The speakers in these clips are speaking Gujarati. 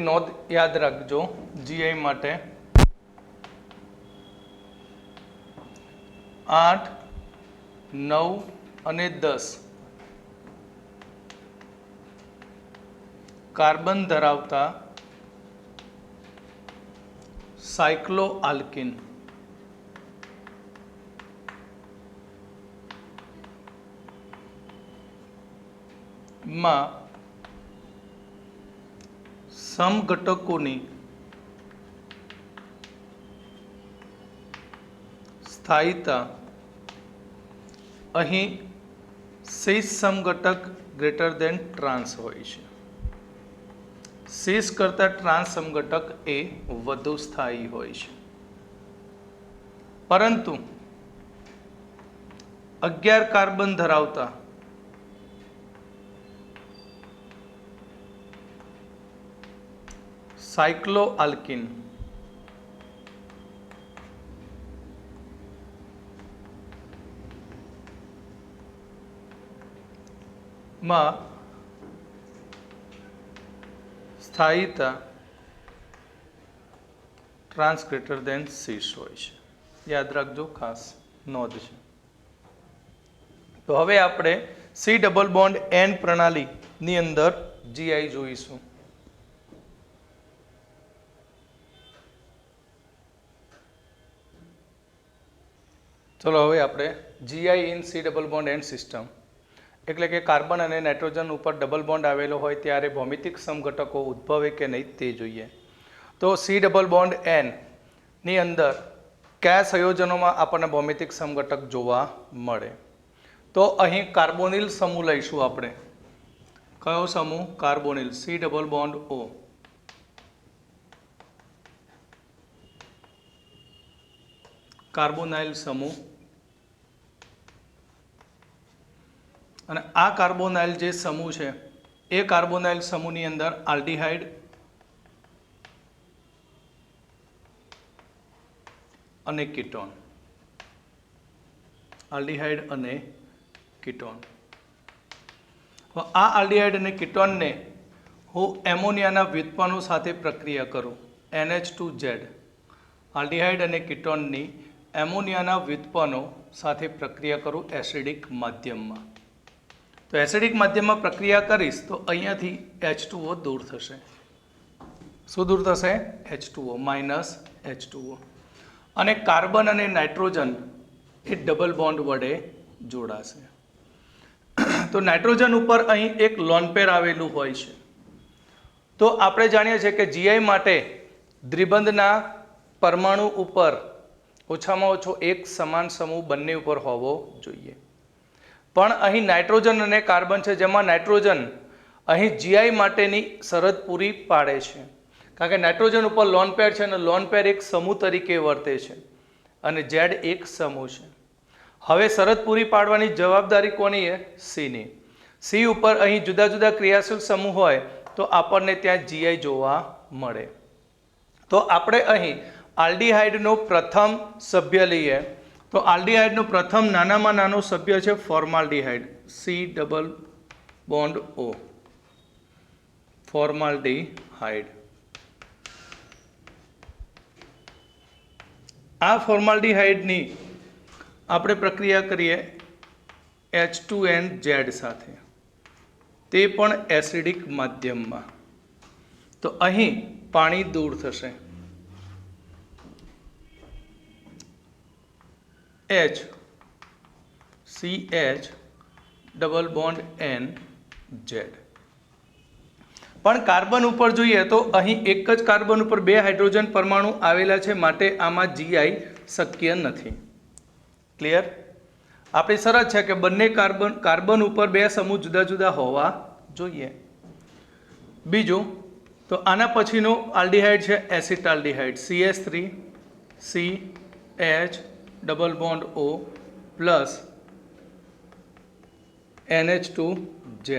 નોંધ યાદ રાખજો જીઆઈ માટે 8, 9 અને 10 કાર્બન ધરાવતા સાયક્લોઆલ્કીન માં સમઘટકોની સ્થાયીતા અહીં સીસ સમઘટક ગ્રેટર દેન ટ્રાન્સ હોય છે. સીસ કરતાં ટ્રાન્સ સમઘટક એ વધુ સ્થાયી હોય છે. પરંતુ 11 કાર્બન ધરાવતા સાયક્લોઆલ્કીન માં સ્થાયીતા ટ્રાન્સ ગ્રેટર દેન સીસ હોય છે. યાદ રાખજો, ખાસ નોંધ છે. તો હવે આપણે સી ડબલ બોન્ડ એન પ્રણાલીની અંદર જીઆઈ જોઈશું. ચલો હવે આપણે જીઆઈ ઇન C double bond N system એટલે કે કાર્બન અને નાઇટ્રોજન ઉપર ડબલ બોન્ડ આવેલો હોય ત્યારે ભૌમિતિક સમઘટકો ઉદ્ભવે કે નહીં તે જોઈએ. તો સી ડબલ બોન્ડ એન ની અંદર કયા સંયોજનોમાં આપણને ભૌમિતિક સમઘટક જોવા મળે? તો અહીં કાર્બોનિલ સમૂહ લઈશું આપણે. કયો સમૂહ? Carbonyl. C double bond O. Carbonyl સમૂહ. અને આ કાર્બોનાઇલ જે સમૂહ છે એ કાર્બોનાઇલ સમૂહની અંદર આલ્ડીહાઇડ અને કીટોન. આલ્ડીહાઇડ અને કીટોન. આ આલ્ડીહાઇડ અને કીટોનને હું એમોનિયાના વ્યુત્પન્નો સાથે પ્રક્રિયા કરું NH2Z. આલ્ડીહાઇડ અને કીટોનની એમોનિયાના વ્યુત્પન્નો સાથે પ્રક્રિયા કરું એસિડિક માધ્યમમાં. તો એસિડિક માધ્યમમાં પ્રક્રિયા કરીશ તો અહીંયાથી H2O દૂર થશે. શું દૂર થશે? H2O minus H2O. અને કાર્બન અને નાઇટ્રોજન એ ડબલ બોન્ડ વડે જોડાશે. તો નાઇટ્રોજન ઉપર અહીં એક લોન પેર આવેલું હોય છે. તો આપણે જાણીએ છીએ કે જીઆઈ માટે દ્વિબંધના પરમાણુ ઉપર ઓછામાં ઓછો એક સમાન સમૂહ બંને ઉપર હોવો જોઈએ. પણ અહીં નાઇટ્રોજન અને કાર્બન છે, જેમાં નાઇટ્રોજન અહીં જીઆઈ માટેની શરત પૂરી પાડે છે. કારણ કે નાઇટ્રોજન ઉપર લોન પેર છે અને લોન પેર એક સમૂહ તરીકે વર્તે છે અને ઝેડ એક સમૂહ છે. હવે શરત પૂરી પાડવાની જવાબદારી કોની છે? સીની. સી ઉપર અહીં જુદા જુદા ક્રિયાશીલ સમૂહ હોય તો આપણને ત્યાં જીઆઈ જોવા મળે. તો આપણે અહીં આલ્ડીહાઇડનો પ્રથમ સભ્ય લઈએ તો આલ્ડીહાઇડનો પ્રથમ નાનામાં નાનો સભ્ય છે formaldehyde. C double bond O. Formaldehyde. આ ફોર્માલ્ડીહાઇડની આપણે પ્રક્રિયા કરીએ H2NZ સાથે, તે પણ એસિડિક માધ્યમમાં. તો અહીં પાણી દૂર થશે. H CH double bond NZ. પણ કાર્બન ઉપર જોઈએ તો અહીં એક જ કાર્બન ઉપર 2 હાઇડ્રોજન પરમાણુ આવેલા છે, માટે આમાં જીઆઈ શક્ય નથી. ક્લિયર? આપણી શરત છે કે બંને કાર્બન ઉપર 2 સમૂહ જુદા જુદા હોવા જોઈએ. બીજું તો આના પછીનો આલ્ડીહાઇડ છે એસિટાલ્ડીહાઇડ. CH3 CH double bond O plus NH2Z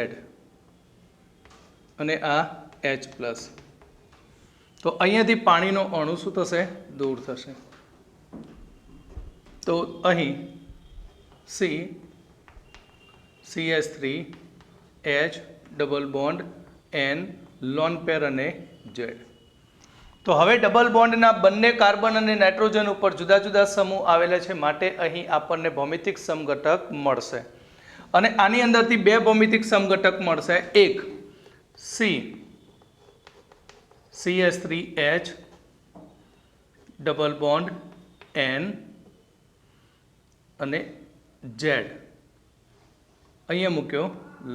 અને આ H પ્લસ. તો અહીંયાથી પાણીનો અણુ શું થશે? દૂર થશે. તો અહીં CH3 H double bond N lone pair અને ઝેડ. તો હવે ડબલ બોન્ડના બંને કાર્બન અને નાઇટ્રોજન ઉપર જુદા જુદા સમૂહ આવેલા છે, માટે અહીં આપણને ભૌમિતિક સમઘટક મળશે. અને આની અંદરથી બે ભૌમિતિક સમઘટક મળશે. એક CH3H ડબલ બોન્ડ N અને Z અહીંયા મૂક્યો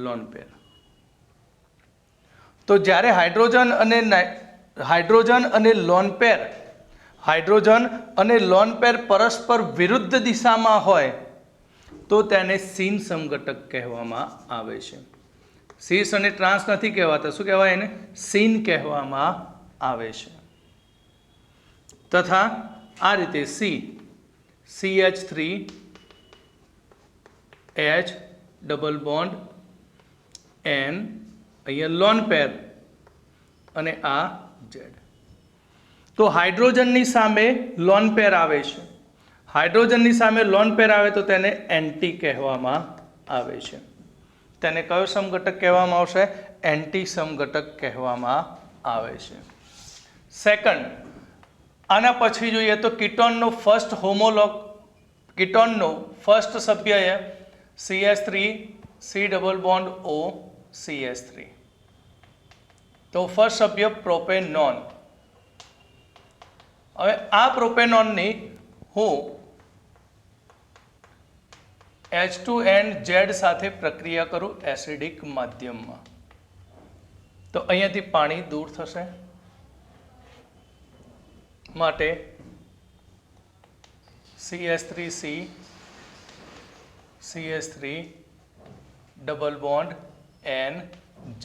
લોન પેર. તો જ્યારે હાઇડ્રોજન અને લોન પેર પરસ્પર વિરુદ્ધ દિશામાં હોય તો તેને સીન સમઘટક કહેવામાં આવે છે. સીસ અને ટ્રાન્સ નથી કહેવાતા, શું કહેવાય એને? સીન કહેવામાં આવે છે. તથા આ રીતે CH3H ડબલ બોન્ડ N અહીંયા લોન પેર અને આ Z. તો હાઇડ્રોજનની સામે લોન પેર આવે છે. હાઇડ્રોજનની સામે લોન પેર આવે તો તેને એન્ટી કહેવામાં આવે છે. તેને કયો સમઘટક કહેવામાં આવશે? એન્ટી સમઘટક કહેવામાં આવે છે. સેકન્ડ, આના પછી જોઈએ તો કીટોનનો ફર્સ્ટ સભ્ય છે CH3 C double bond O CH3. તો ફર્સ્ટ સભ્ય પ્રોપેનોન. હવે આ પ્રોપેનોનની હું H2NZ સાથે પ્રક્રિયા કરું એસિડિક માધ્યમમાં તો અહીંયાથી પાણી દૂર થશે, માટે CH3C CH3 double bond NZ.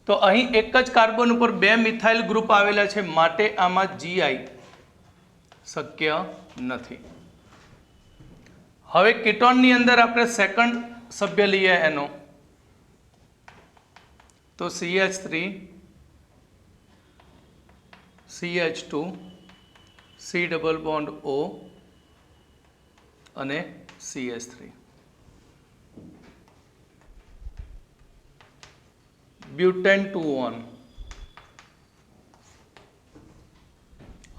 તો અહીં એક જ કાર્બન ઉપર બે મિથાઇલ ગ્રુપ આવેલા છે, માટે આમાં GI શક્ય નથી. હવે કીટોનની અંદર આપણે સેકન્ડ સભ્ય લઈએ એનો, તો CH3 CH2 C double bond O અને CH3. બ્યુટેન 2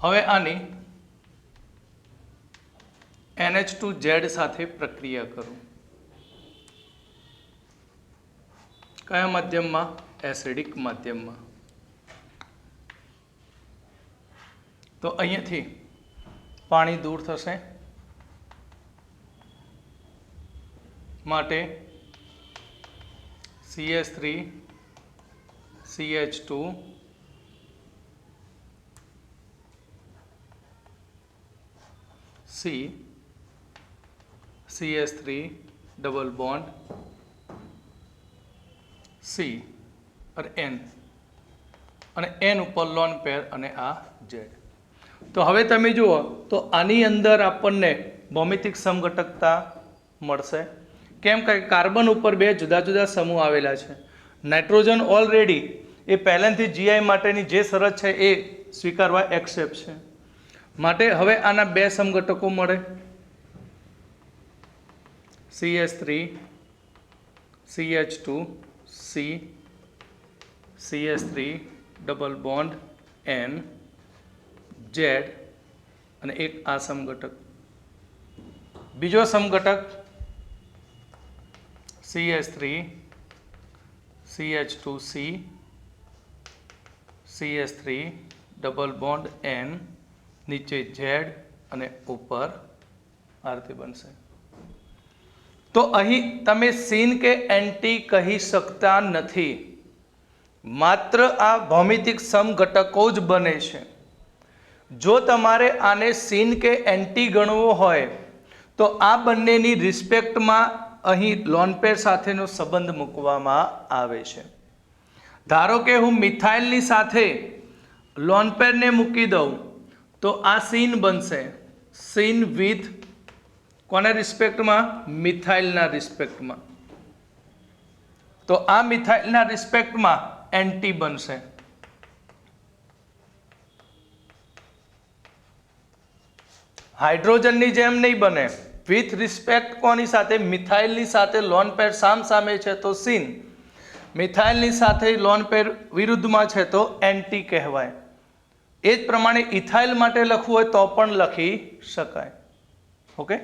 હવે આની NH2Z સાથે પ્રક્રિયા કરું. કયા માધ્યમમાં? એસિડિક માધ્યમમાં. તો અહીંયાથી પાણી દૂર થશે, માટે CH3 CH2 C CH3 double bond C અને N અને N ઉપર લોન પેર અને આ Z. તો હવે તમે જુઓ તો આની અંદર આપણને ભૌમિતિક સમઘટકતા મળશે. કેમ કે કાર્બન ઉપર બે જુદા જુદા સમૂહ આવેલા છે. નાઇટ્રોજન ઓલરેડી એ પહેલાંથી GI માટેની જે શરત છે એ સ્વીકારવા એક્સેપ્ટ છે, માટે હવે આના બે સમઘટકો મળે. CH3 CH2 C CH3 double bond N Z અને એક આ સમઘટક. બીજો સમઘટક CH3 CH2C CH3 double bond N નીચે Z અને ઉપર આ રીતે બનશે. તો અહીં તમે સીન કે એન્ટી કહી શકતા નથી, માત્ર આ ભૌમિતિક સમઘટકો જ બને છે. જો તમારે આને સીન કે એન્ટી ગણવો હોય તો આ બંનેની રિસ્પેક્ટમાં અહીં લોન પેર સાથેનો સંબંધ મૂકવામાં આવે છે. ધારો કે હું મિથાઇલની સાથે લોન પેરને મૂકી દઉં તો આ સીન બનશે. સીન વિથ કોના રિસ્પેક્ટમાં? મિથાઇલના રિસ્પેક્ટમાં. તો આ મિથાઇલના રિસ્પેક્ટમાં એન્ટી બનશે. હાઇડ્રોજનની જેમ નહીં બને. વિથ રિસ્પેક્ટ કોની સાથે? મિથાઇલની સાથે લોન પેર સામ સામે છે તો સીન. મિથાઇલની સાથે લોન પેર વિરુદ્ધમાં છે તો એન્ટી કહેવાય. એ જ પ્રમાણે ઇથાઇલ માટે લખવું હોય તો પણ લખી શકાય. ઓકે,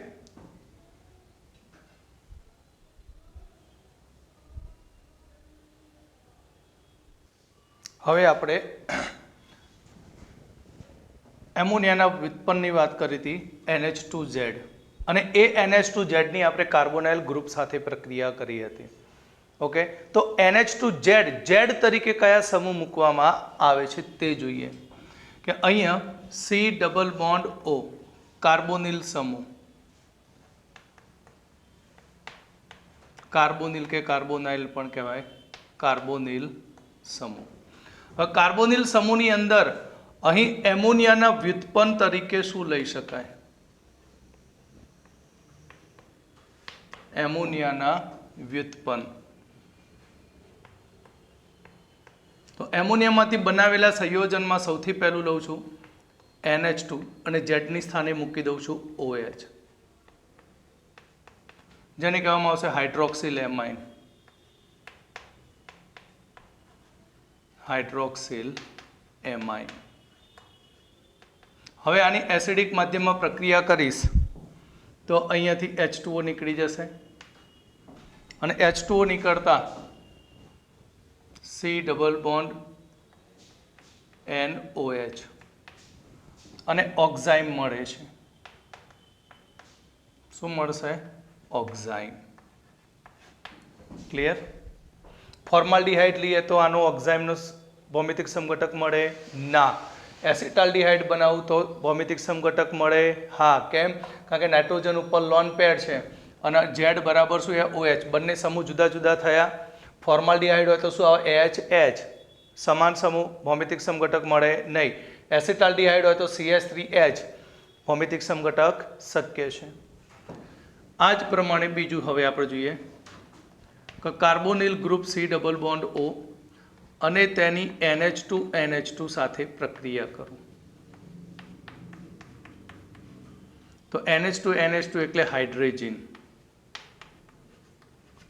હવે આપણે એમોનિયાના વ્યુત્પન્નની વાત કરી હતી NH2Z, અને એ NH2Z ની આપણે કાર્બોનાઇલ ગ્રુપ સાથે પ્રક્રિયા કરી હતી. ઓકે, તો NH2Z Z તરીકે કયા સમૂહ મૂકવામાં આવે છે તે જોઈએ. કે અહીંયા C double bond O carbonyl સમૂહ, કાર્બોનિલ કે કાર્બોનાઇલ પણ કહેવાય, કાર્બોનિલ સમૂહ. હવે કાર્બોનિલ સમૂહની અંદર અહીં એમોનિયાના વ્યુત્પન્ન તરીકે શું લઈ શકાય? એમોનિયાના વ્યુત્પન્ન. તો એમોનિયામાંથી બનાવેલા સંયોજનમાં સૌથી પહેલું લઉં છું NH2 અને Z ની સ્થાને મૂકી દઉં છું OH, જેને કહેવામાં આવશે હાઇડ્રોક્સિલ એમાઇન. Hydroxyl amine. હવે આની એસિડિક માધ્યમમાં પ્રક્રિયા કરીશ તો અહીંયાથી H2O નીકળી જશે, અને H2O નીકળતા C ડબલ બોન્ડ NOH અને ઓક્ઝાઇમ મળે છે. શું મળશે? ઓક્ઝાઇમ. ક્લિયર? ફોર્માલ્ડિહાઇડ લઈએ તો આનો ઓક્ઝાઇમનો ભૌમિતિક સમઘટક મળે? ના. એસિટાલ્ડિહાઇડ બનાવું તો ભૌમિતિક સમઘટક મળે? હા. કેમ? કારણ કે નાઇટ્રોજન ઉપર લોન પેર છે અને Z બરાબર શું છે? OH. બંને સમૂહ જુદા જુદા થયા. ફોર્માલ્ડિહાઇડ હોય તો શું આવે? HH. સમાન સમૂહ, ભૌમિતિક સમઘટક મળે નહીં. એસિટાલ્ડિહાઇડ હોય તો CH3H, ભૌમિતિક સમઘટક શક્ય છે. આ જ પ્રમાણે બીજું હવે આપણે જોઈએ કે carbonyl group C double bond O અને તેની NH2 સાથે પ્રક્રિયા કરું તો NH2 એટલે હાઇડ્રોજન.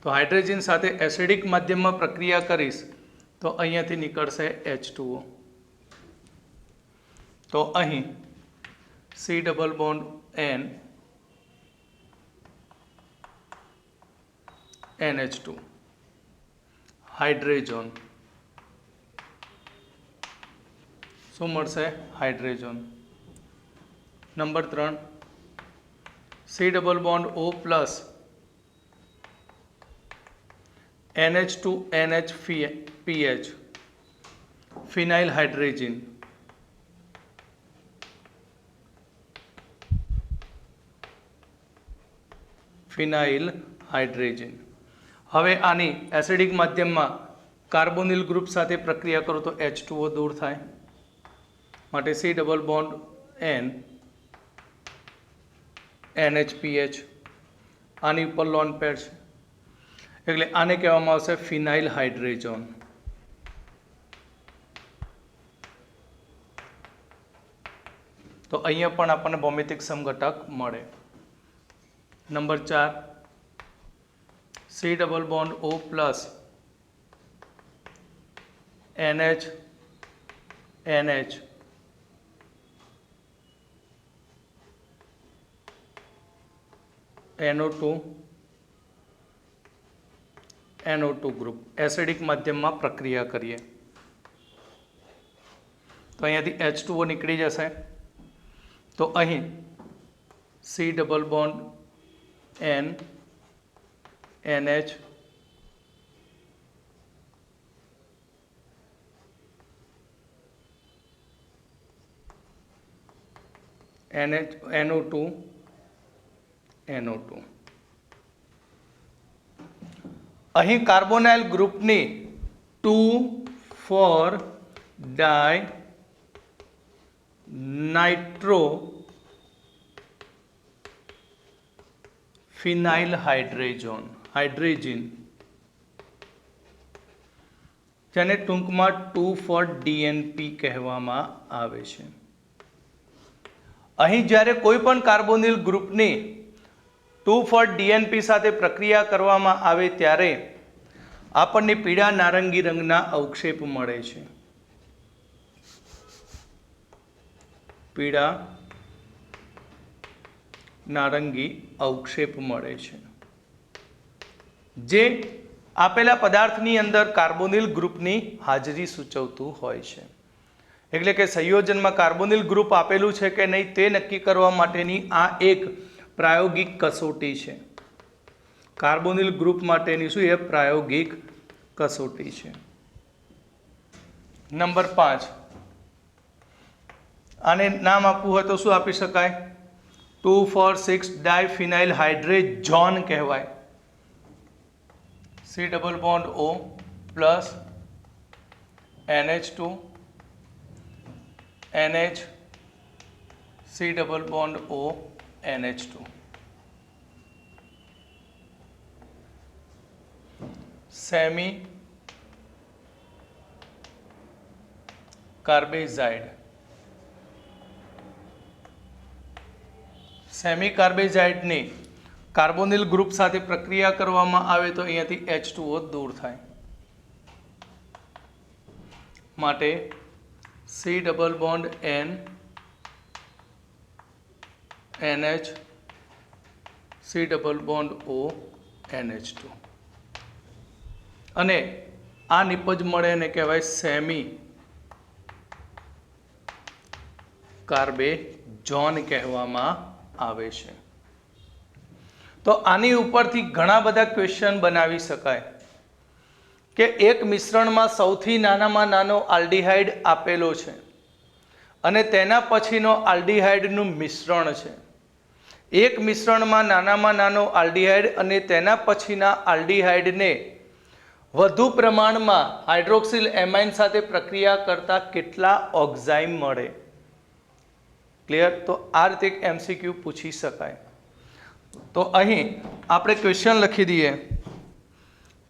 તો હાઇડ્રોજન સાથે એસિડિક માધ્યમમાં પ્રક્રિયા કરીશ તો અહીંયાથી નીકળશે H2O. તો અહીં C double bond N NH2 hydrogen. શું મળશે? Hydrogen. Number 3 C double bond O plus NH2NH ફિનાઇલ હાઇડ્રોજન. ફિનાઇલ હાઇડ્રોજન. હવે આની એસિડિક માધ્યમમાં કાર્બોનિલ ગ્રુપ સાથે પ્રક્રિયા કરો તો H2O દૂર થાય, માટે C double bond N NHPH. આની ઉપર લોન પેર છે એટલે આને કહેવામાં આવશે ફિનાઇલ હાઇડ્રોજન. તો અહીંયા પણ આપણને ભૌમિતિક સમઘટક મળે. Number 4 C double bond O plus NH NO2 group acidic માધ્યમમાં પ્રક્રિયા કરીએ તો અહીંયાથી H2O નીકળી જશે. તો અહીં C double bond N NH NO2 અહીં કાર્બોનાઇલ ગ્રુપની 2,4 ડાઇનાઇટ્રો ફિનાઇલ હાઇડ્રોજન, જેને ટૂંકમાં 2,4-DNP કહેવામાં આવે છે. અહીં જ્યારે કોઈ પણ કાર્બોનિલ ગ્રુપની 2,4-DNP સાથે પ્રક્રિયા કરવામાં આવે ત્યારે આપણને પીળા નારંગી રંગના અવક્ષેપ મળે છે. પીળા નારંગી અવક્ષેપ મળે છે જે આપેલા પદાર્થની અંદર કાર્બોનિલ ગ્રુપની હાજરી સૂચવતું હોય છે. એટલે કે સંયોજનમાં કાર્બોનિલ ગ્રુપ આપેલું છે કે નહીં તે નક્કી કરવા માટેની આ એક પ્રાયોગિક કસોટી છે. કાર્બોનિલ ગ્રુપ માટેની શું એ પ્રાયોગિક કસોટી છે. નંબર 5, આને નામ આપવું હોય તો શું આપી શકાય? 2,4,6 ડાયફિનાઇલ હાઇડ્રેજોન કહેવાય. C double bond O plus NH2 NH C double bond O NH2. Semicarbazide. સેમી કાર્બેઝાઇડની કાર્બોનિલ ગ્રુપ સાથે પ્રક્રિયા કરવામાં આવે તો અહીંયાથી H2O દૂર થાય. માટે C double bond N NH C double bond O NH2 અને આ નિપજ મળે એને કહેવાય સેમી કાર્બેઝોન કહેવામાં આવે છે. તો આની ઉપરથી ઘણા બધા ક્વેશ્ચન બનાવી શકાય કે એક મિશ્રણમાં સૌથી નાનામાં નાનો આલ્ડીહાઇડ આપેલો છે અને તેના પછીનો આલ્ડીહાઇડનું મિશ્રણ છે. એક મિશ્રણમાં નાનામાં નાનો આલ્ડીહાઇડ અને તેના પછીના આલ્ડીહાઇડને વધુ પ્રમાણમાં હાઇડ્રોક્સિલ એમાઇન સાથે પ્રક્રિયા કરતા કેટલા ઓક્ઝાઇમ મળે? ક્લિયર? તો આ રીતે એક MCQ પૂછી શકાય. તો અહીં આપણે ક્વેશ્ચન લખી દઈએ.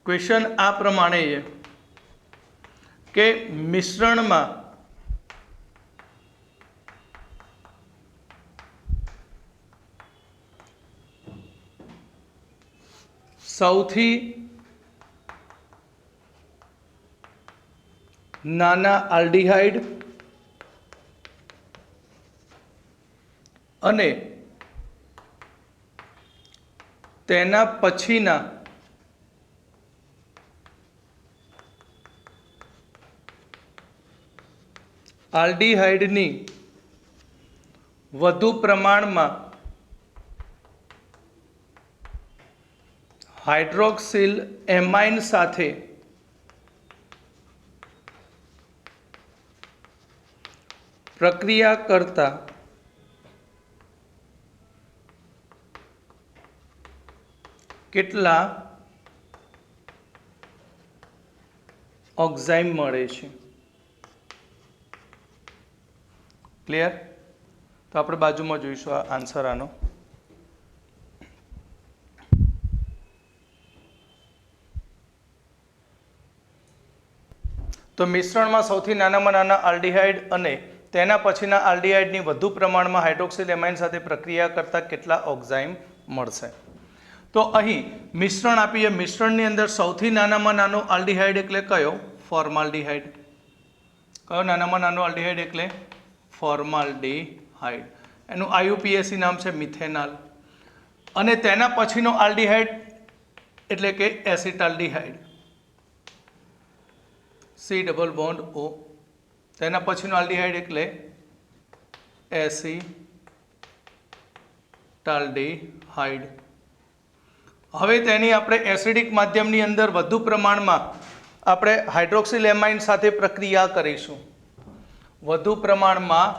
ક્વેશ્ચન આ પ્રમાણે છે કે મિશ્રણમાં સૌથી નાના આલ્ડીહાઇડ અને તેના પછીના આલ્ડીહાઇડની વધુ પ્રમાણમાં હાઇડ્રોક્સિલ એમાઇન સાથે પ્રક્રિયા કરતા કેટલા ઓક્ઝાઇમ મળે છે? ક્લિયર? તો આપણે બાજુમાં જોઈશું આ આન્સર આનો. તો મિશ્રણમાં સૌથી નાનામાં નાના આલ્ડીહાઇડ અને તેના પછીના આલ્ડીહાઇડની વધુ પ્રમાણમાં હાઇડ્રોક્સિલ એમાઇન સાથે પ્રક્રિયા કરતા કેટલા ઓક્ઝાઇમ મળશે? તો અહીં મિશ્રણ આપીએ. મિશ્રણની અંદર સૌથી નાનામાં નાનો આલ્ડીહાઇડ એટલે કયો? ફોર્માલ્ડીહાઇડ. કયો નાનામાં નાનો આલ્ડીહાઇડ? એટલે ફોર્માલ્ડીહાઇડ. એનું IUPAC નામ છે મિથેનાલ. અને તેના પછીનો આલ્ડીહાઇડ એટલે કે એસિટાલ્ડીહાઇડ. C double bond O. તેના પછીનો આલ્ડીહાઇડ એટલે એસિટાલ્ડીહાઇડ. હવે તેની આપણે એસિડિક માધ્યમની અંદર વધુ પ્રમાણમાં આપણે હાઇડ્રોક્સિલ એમાઇન સાથે પ્રક્રિયા કરીશું. વધુ પ્રમાણમાં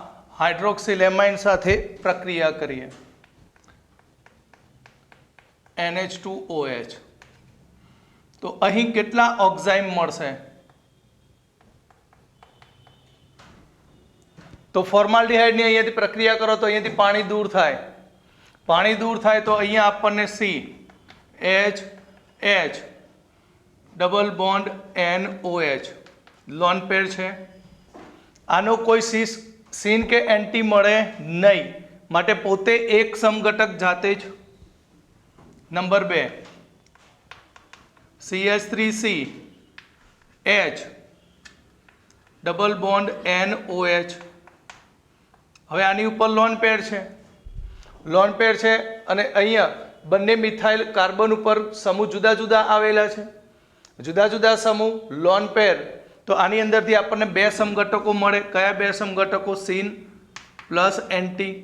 હાઇડ્રોક્સિલ એમાઇન સાથે પ્રક્રિયા કરીએ. NH2OH. તો અહીં કેટલા ઓક્ઝાઇમ મળશે? તો ફોર્માલ્ડીહાઇડની અહીંયાથી પ્રક્રિયા કરો તો અહીંયાથી પાણી દૂર થાય. પાણી દૂર થાય તો અહીંયા આપણને C H double bond NOH lone pair છે. આનો કોઈ સીન કે એન્ટી મળે નહીં, માટે પોતે એક સમઘટક જાતે જ. Number 2, CH3C H double bond NOH. હવે આની ઉપર લોન પેર છે, અને અહીંયા બંને મિથાઇલ કાર્બન ઉપર સમૂહ જુદા જુદા આવેલા છે, જુદા જુદા સમૂહ લોન પેર. તો આની અંદરથી આપણને બે સમઘટકો મળે. કયા બે સમઘટકો? Scene plus anti.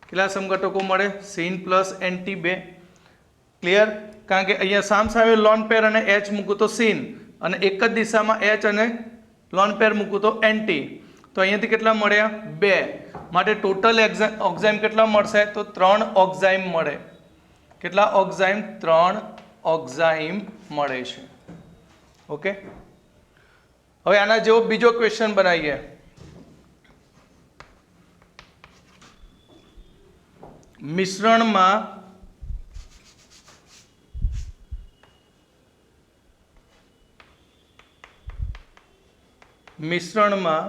કેટલા સમઘટકો મળે? સીન પ્લસ એન્ટી બે. ક્લિયર? કારણ કે અહીંયા સામે લોન પેર અને એચ મૂકું તો સીન, અને એક જ દિશામાં એચ અને લોન પેર મૂકું તો એન્ટી. તો અહીંયાથી કેટલા મળ્યા? બે. માટે ટોટલ ઓક્ઝાઇમ કેટલા મળશે? તો 3 ઓક્ઝાઇમ મળે. કેટલા ઓક્ઝાઇમ? 3 ઓક્ઝાઇમ મળે છે. ઓકે, હવે આના જેવો બીજો ક્વેશ્ચન બનાવીએ. મિશ્રણમાં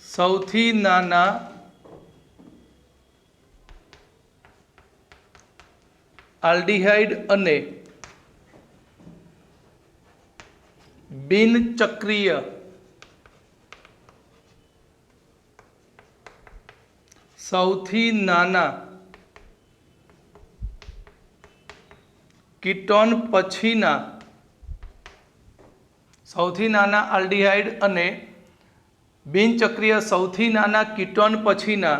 સૌથી નાના આલ્ડીહાઇડ અને બિનચક્રીય સૌથી નાના કીટોન પછીના સૌથી નાના આલ્ડીહાઇડ અને બિનચક્રીય સૌથી નાના કીટોન પછીના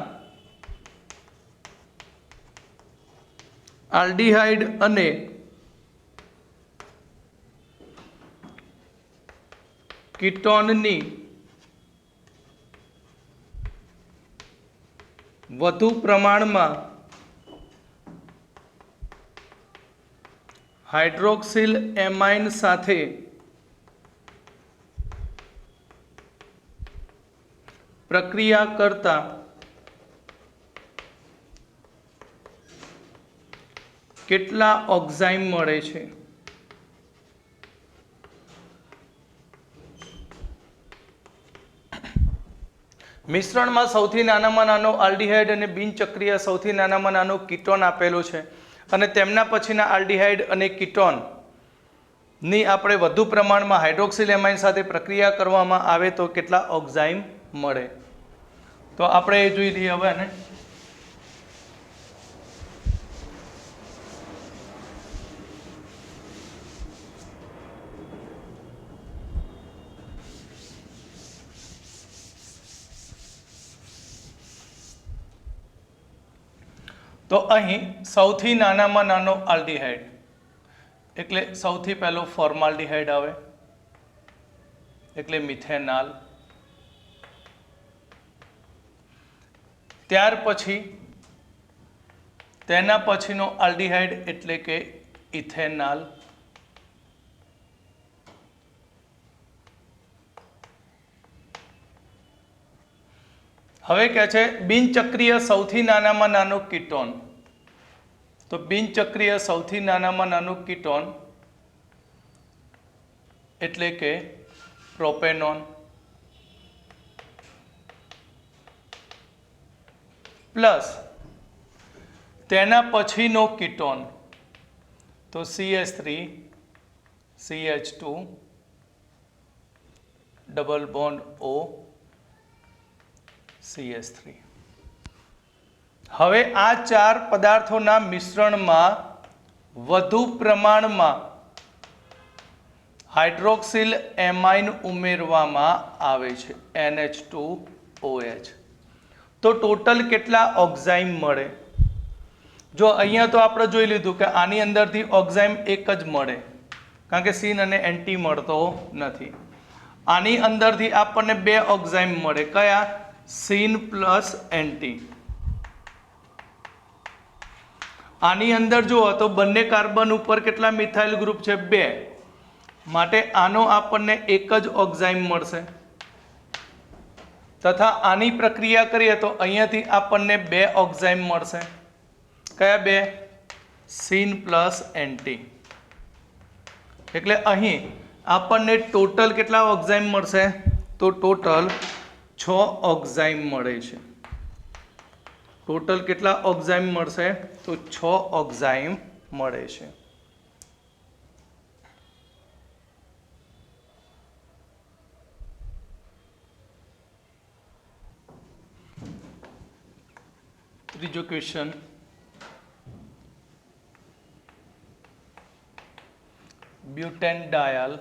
આલ્ડીહાઇડ અને કીટોનની વધુ પ્રમાણમાં હાઇડ્રોક્સિલ એમાઇન સાથે પ્રક્રિયા કરતા કેટલા ઓક્ઝાઇમ મળે છે? મિશ્રણમાં સૌથી નાનામાં નાનો આલ્ડીહાઇડ અને બિનચક્રીય સૌથી નાનામાં નાનો કીટોન આપેલો છે, અને તેમના પછીના આલ્ડીહાઇડ અને કીટોન ની આપણે વધુ પ્રમાણમાં હાઇડ્રોક્સિલ એમાઇન સાથે પ્રક્રિયા કરવામાં આવે તો કેટલા ઓક્ઝાઇમ મળે? તો આપણે એ જોઈ લઈએ હવે. ને તો અહીં સૌથી નાનામાં નાનો આલ્ડીહાઇડ એટલે સૌથી પહેલો ફોર્માલ્ડીહાઇડ આવે, એટલે મિથેનાલ. ત્યાર પછી તેના પછીનો આલ્ડીહાઇડ એટલે કે ઇથેનાલ. હવે કહે છે બિનચક્રીય સૌથી નાનામાં નાનો કીટોન. તો બિનચક્રીય સૌથી નાનામાં નાનું કીટોન એટલે કે પ્રોપેનોન પ્લસ તેના પછીનો કીટોન તો CH3 CH2 double bond O CH3. હવે આ ચાર પદાર્થોના મિશ્રણમાં વધુ પ્રમાણમાં હાઇડ્રોક્સિલ એમાઇન ઉમેરવામાં આવે છે NH2OH. તો ટોટલ કેટલા ઓક્ઝાઇમ મળે? જો અહીંયા તો આપણે જોઈ લીધું કે આની અંદરથી ઓક્ઝાઇમ એક જ મળે, કારણ કે સીન અને એન્ટી મળતો નથી. આની અંદરથી આપણને બે ઓક્ઝાઇમ મળે. કયા? Scene plus anti. આની અંદર જુઓ તો બંને કાર્બન ઉપર કેટલા મિથાઇલ ગ્રુપ છે? 2. માટે આનો આપણને એક જ ઓક્ઝાઇમ મળશે. તથા આની પ્રક્રિયા કરીએ તો અહીંયાથી આપણને 2 ઓક્ઝાઇમ મળશે. કયા 2? Scene plus anti. એટલે અહીં આપણને ટોટલ કેટલા ઓક્ઝાઇમ મળશે? તો ટોટલ 6 ઓક્ઝાઇમ મળે છે. ટોટલ કેટલા ઓક્ઝાઇમ મળશે? તો 6 ઓક્ઝાઇમ મળે છે. ત્રીજો ક્વેશ્ચન, બ્યુટેનડાયલ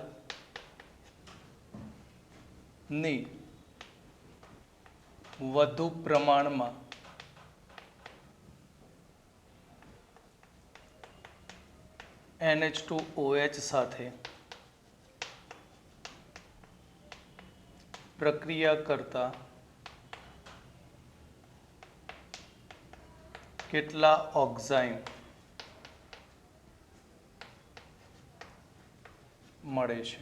ની વધુ પ્રમાણમાં NH2OH સાથે પ્રક્રિયા કરતા કેટલા ઓક્ઝાઇમ મળે છે?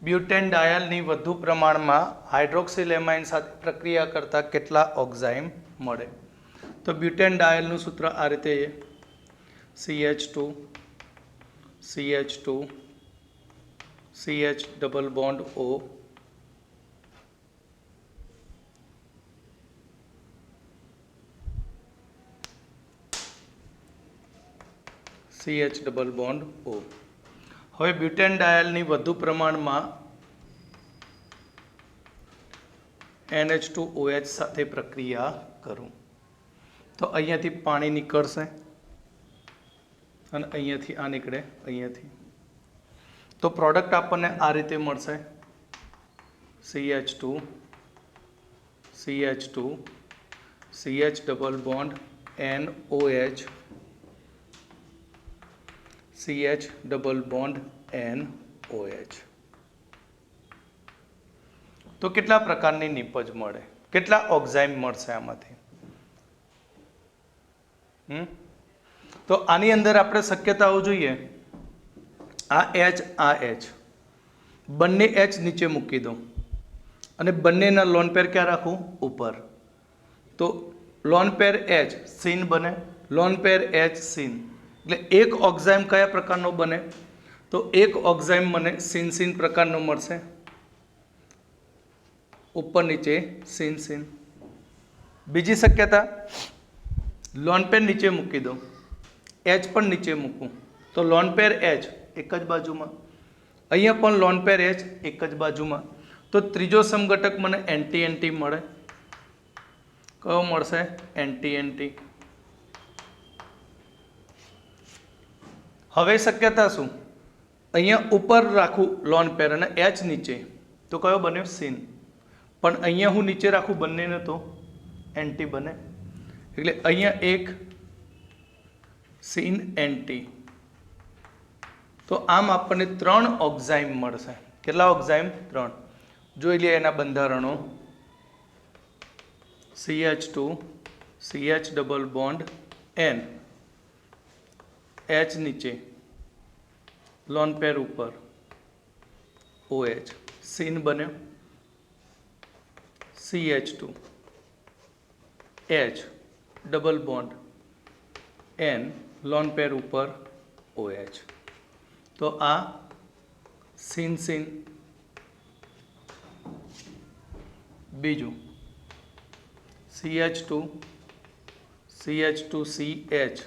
બ્યુટેનડાયલની વધુ પ્રમાણમાં હાઇડ્રોક્સિલેમાઇન સાથે પ્રક્રિયા કરતા કેટલા ઓક્ઝાઇમ મળે? તો બ્યુટેનડાયલનું સૂત્ર આ રીતે છે: CH2 CH2 CH double bond O CH double bond O. હવે બ્યુટેનડાયલની વધુ પ્રમાણમાં NH2OH સાથે પ્રક્રિયા કરું તો અહીંયાથી પાણી નીકળશે અને અહીંયાથી આ નીકળે અહીંયાથી, તો પ્રોડક્ટ આપણને આ રીતે મળશે: CH2 CH2 CH double bond NOH CH double bond NOH. તો કેટલા પ્રકારની નિપજ મળે? કેટલા ઓક્ઝાઇમ મળશે આમાંથી? તો આની અંદર આપણે શક્યતાઓ જોઈએ. આ H આ H, બંને H નીચે મૂકી દો અને બંનેના લોન પેર ક્યાં રાખું? ઉપર. તો લોન પેર H સીન બને, લોન પેર H સીન, એટલે એક ઓક્ઝાઇમ કયા પ્રકારનો બને? તો એક ઓક્ઝાઇમ મને સીન સીન પ્રકારનો મળશે, ઉપર નીચે સીન સીન. બીજી શક્યતા, લોન પેર નીચે મૂકી દો, H પણ નીચે મૂકું તો લોન પેર H એક જ બાજુમાં, અહીંયા પણ લોન પેર H એક જ બાજુમાં. તો ત્રીજો સમઘટક મને એન્ટી એન્ટી મળે. કયો મળશે? Anti anti. હવે શક્યતા શું? અહીંયા ઉપર રાખું લોન પેર અને H નીચે, તો કયો બન્યો? સીન. પણ અહીંયા હું નીચે રાખું બંનેને તો એન્ટી બને, એટલે અહીંયા એક સીન એન્ટી. તો આમ આપણને 3 ઓક્ઝાઇમ મળશે. કેટલા ઓક્ઝાઇમ? 3. જોઈ લઈએ એના બંધારણો. CH2 CH double bond N, H નીચે, લોન પેર ઉપર, OH, સીન બન્યો. CH2 H double bond N, lone pair ઉપર, OH. તો આ સીન સીન. બીજું CH2 CH2CH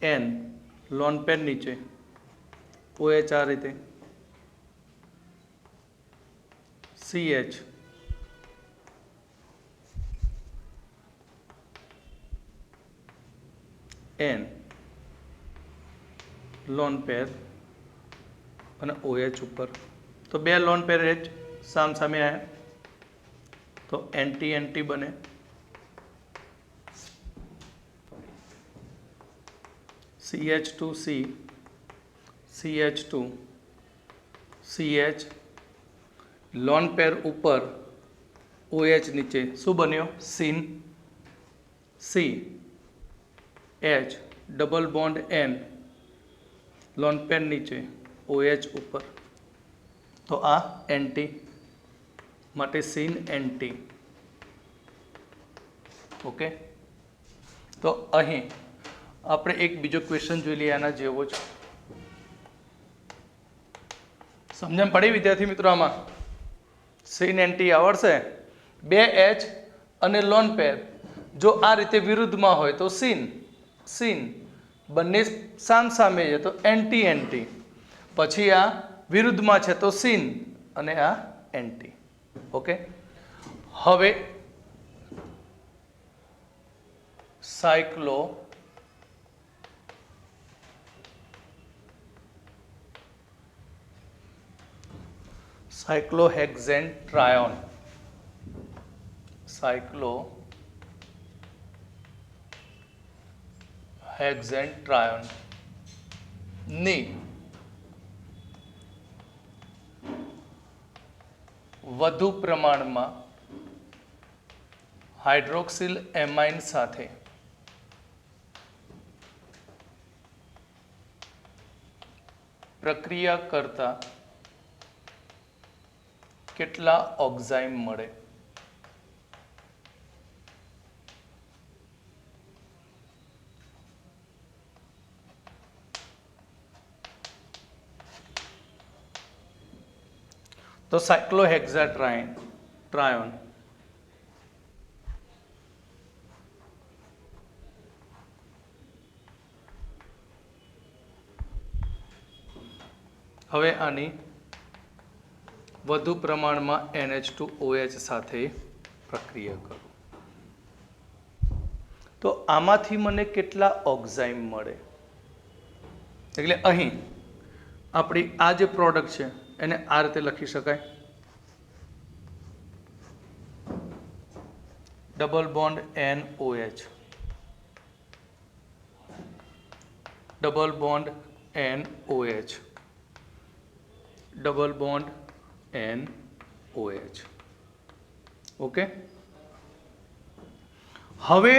N, lone pair નીચે, OH આ રીતે, CH N, લોન પેર અને OH ઉપર. તો બે લોન પેર H સામ સામે આવ્યા તો એન્ટી એન્ટી બને. CH2C CH2 CH, lone pair ઉપર, OH નીચે, શું બન્યો? Scene. C H double bond N, lone pair નીચે, OH ઉપર. તો આ એન્ટી માટે સીન એન્ટી. ઓકે, તો અહીં આપણે એક બીજો ક્વેશ્ચન જોઈ લઈએ આના જેવો જ. સમજણ પડી વિદ્યાર્થી મિત્રો? આમાં સિન એન્ટી આવડશે. 2H અને લોન પેર જો આ રીતે વિરુદ્ધમાં હોય તો સિન સિન, બંને સામસામે છે તો એન્ટી એન્ટી, પછી આ વિરુદ્ધમાં છે તો સિન અને આ એન્ટી. ઓકે, હવે સાયક્લોહેક્ઝેન ટ્રાયોન ની વધુ પ્રમાણમાં હાઇડ્રોક્સિલ એમાઇન સાથે પ્રક્રિયા કરતા કેટલા ઓક્ઝાઇમ મળે? તો સાયક્લોહેક્ઝાટ્રાયોન હવે આની વધુ પ્રમાણમાં NH2OH સાથે પ્રક્રિયા કરું તો આમાંથી મને કેટલા ઓક્ઝાઇમ મળે? એટલે અહીં આપણી આ જે પ્રોડક્ટ છે એને આ રીતે લખી શકાય, double bond NOH, double bond NOH, double bond NOH. Okay, હવે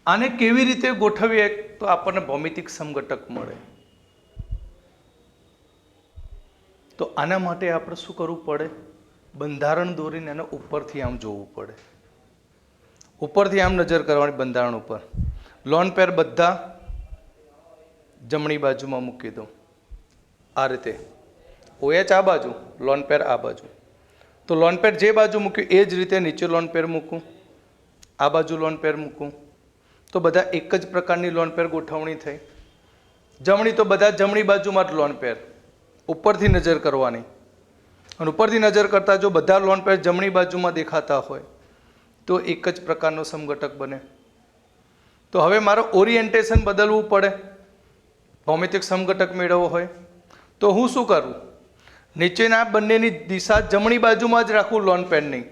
આને કેવી રીતે ગોઠવીએ તો આપણને ભૌમિતિક સમઘટક મળે. તો આના માટે આપણે શું કરવું પડે? બંધારણ દોરીને એને ઉપરથી આમ જોવું પડે, ઉપરથી આમ નજર કરવાની બંધારણ ઉપર. લોન પેર બધા જમણી બાજુમાં મૂકી દો આ રીતે, OH આ બાજુ, લોન પેર આ બાજુ. તો લોન પેર જે બાજુ મૂક્યું એ જ રીતે નીચે લોન પેર મૂકું, આ બાજુ લોન પેર મૂકું, તો બધા એક જ પ્રકારની લોન પેર ગોઠવણી થઈ. જમણી તો બધા જમણી બાજુમાં જ લોન પેર, ઉપરથી નજર કરવાની. અને ઉપરથી નજર કરતાં જો બધા લોન પેર જમણી બાજુમાં દેખાતા હોય તો એક જ પ્રકારનો સમઘટક બને. તો હવે મારે ઓરિએન્ટેશન બદલવું પડે ભૌમિતિક સમઘટક મેળવવો હોય તો હું શું કરું? નીચેના બંનેની દિશા જમણી બાજુમાં જ રાખું લોન પેરની,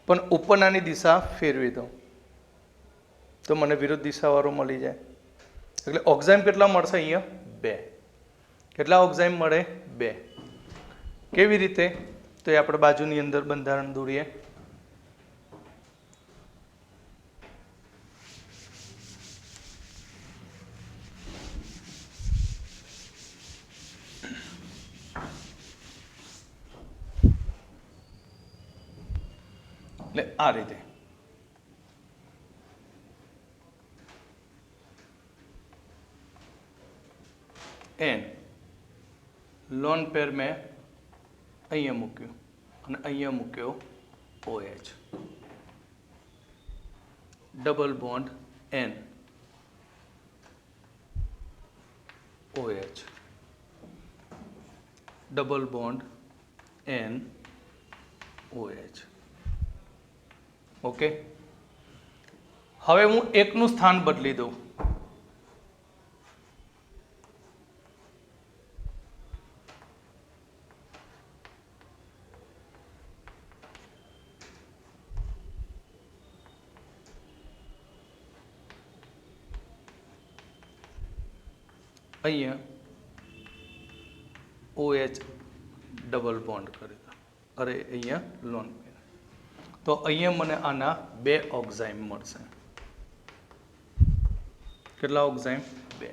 પણ ઉપરનાની દિશા ફેરવી દઉં તો મને વિરુદ્ધ દિશાવાળો મળી જાય. એટલે ઓક્ઝાઇમ કેટલા મળશે? અહીંયા 2. કેટલા ઓક્ઝાઇમ મળે? 2. કેવી રીતે? તો એ આપણે બાજુની અંદર બંધારણ દોરીએ. એટલે આ રીતે એન લોન પેર મેં અહીંયા મૂક્યું અને અહીંયા મૂક્યો OH, double bond N OH, double bond N OH. Okay, હવે હું એકનું સ્થાન બદલી દઉં. અહીંયા OH ડબલ બોન્ડ કરી દો, અરે અહીંયા લોન પેર. તો અહીંયા મને આના 2 ઓક્ઝાઇમ મળશે. કેટલા ઓક્ઝાઇમ? 2.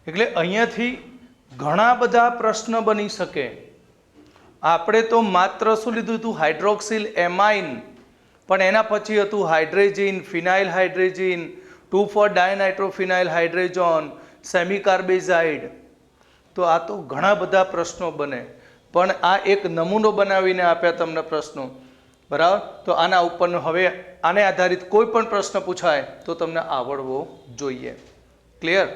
એટલે અહીંયાથી ઘણા બધા પ્રશ્ન બની શકે. આપણે તો માત્ર શું લીધું હતું? હાઇડ્રોક્સિલ એમાઇન, પણ એના પછી હતું હાઇડ્રેજિન, ફિનાઇલ હાઇડ્રેજિન, 2,4-ડાયનાઇટ્રોફિનાઇલ હાઇડ્રેજોન, સેમિકાર્બેઝાઇડ. તો આ તો ઘણા બધા પ્રશ્નો બને. પણ આ એક નમૂનો બનાવીને આપ્યા તમને પ્રશ્નો, બરાબર. તો આના ઉપરનો હવે આને આધારિત કોઈ પણ પ્રશ્ન પૂછાય તો તમને આવડવો જોઈએ. ક્લિયર?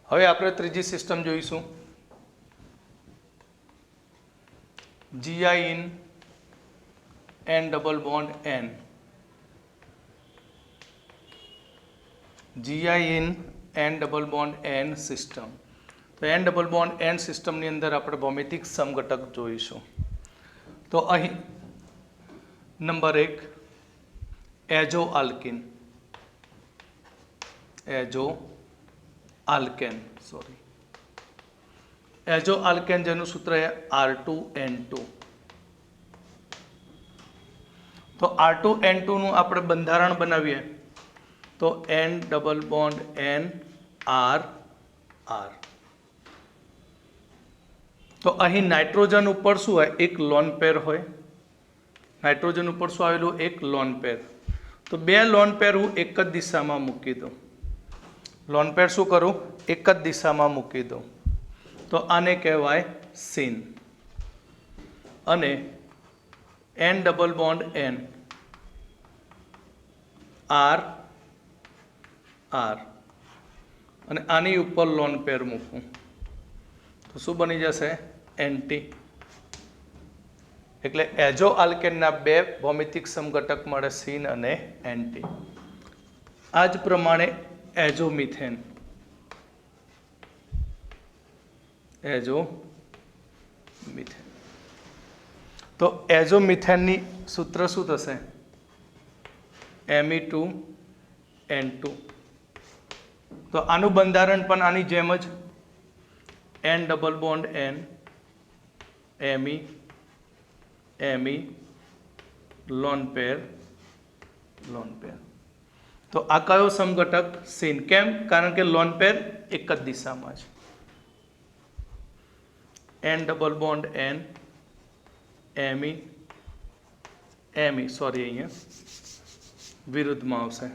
હવે આપણે ત્રીજી સિસ્ટમ જોઈશું, GI in N double bond N. GI in N double bond N system. તો N ડબલ બોન્ડ N સિસ્ટમની અંદર આપણે ભૌમિતિક સમઘટક જોઈશું. તો અહીં number 1 azo alkene, azo alkane, sorry, azo alkane જેનું સૂત્ર છે R2N2. તો R2N2 નું આપણે બંધારણ બનાવીએ તો N double bond N R R. તો અહીં નાઇટ્રોજન ઉપર શું હોય? એક લોન પેર હોય. નાઇટ્રોજન ઉપર શું આવેલું? એક લોન પેર. તો બે લોન પેર હું એક જ દિશામાં મૂકી દઉં. લોન પેર શું કરું? એક જ દિશામાં મૂકી દઉં. તો આને કહેવાય સીન. અને N double bond N R R અને આની ઉપર લોન પેર મૂકું તો શું બની જશે? એન્ટી. એટલે એજો આલ્કેનના બે ભૌમિતિક સમઘટક મળે, સીન અને એન્ટી. આ જ પ્રમાણે એજોમિથેન, એજોમિથેન. તો એજોમિથેનની સૂત્ર શું થશે? Me2N2. તો આનું બંધારણ પણ આની જેમ જ N double bond N Me Me loan pair lone pair. તો આ કયો સમઘટક? સીન. કેમ? કારણ કે લોન પેર એક જ દિશામાં છે. N double bond N Me sorry, અહીંયા વિરુદ્ધમાં આવશે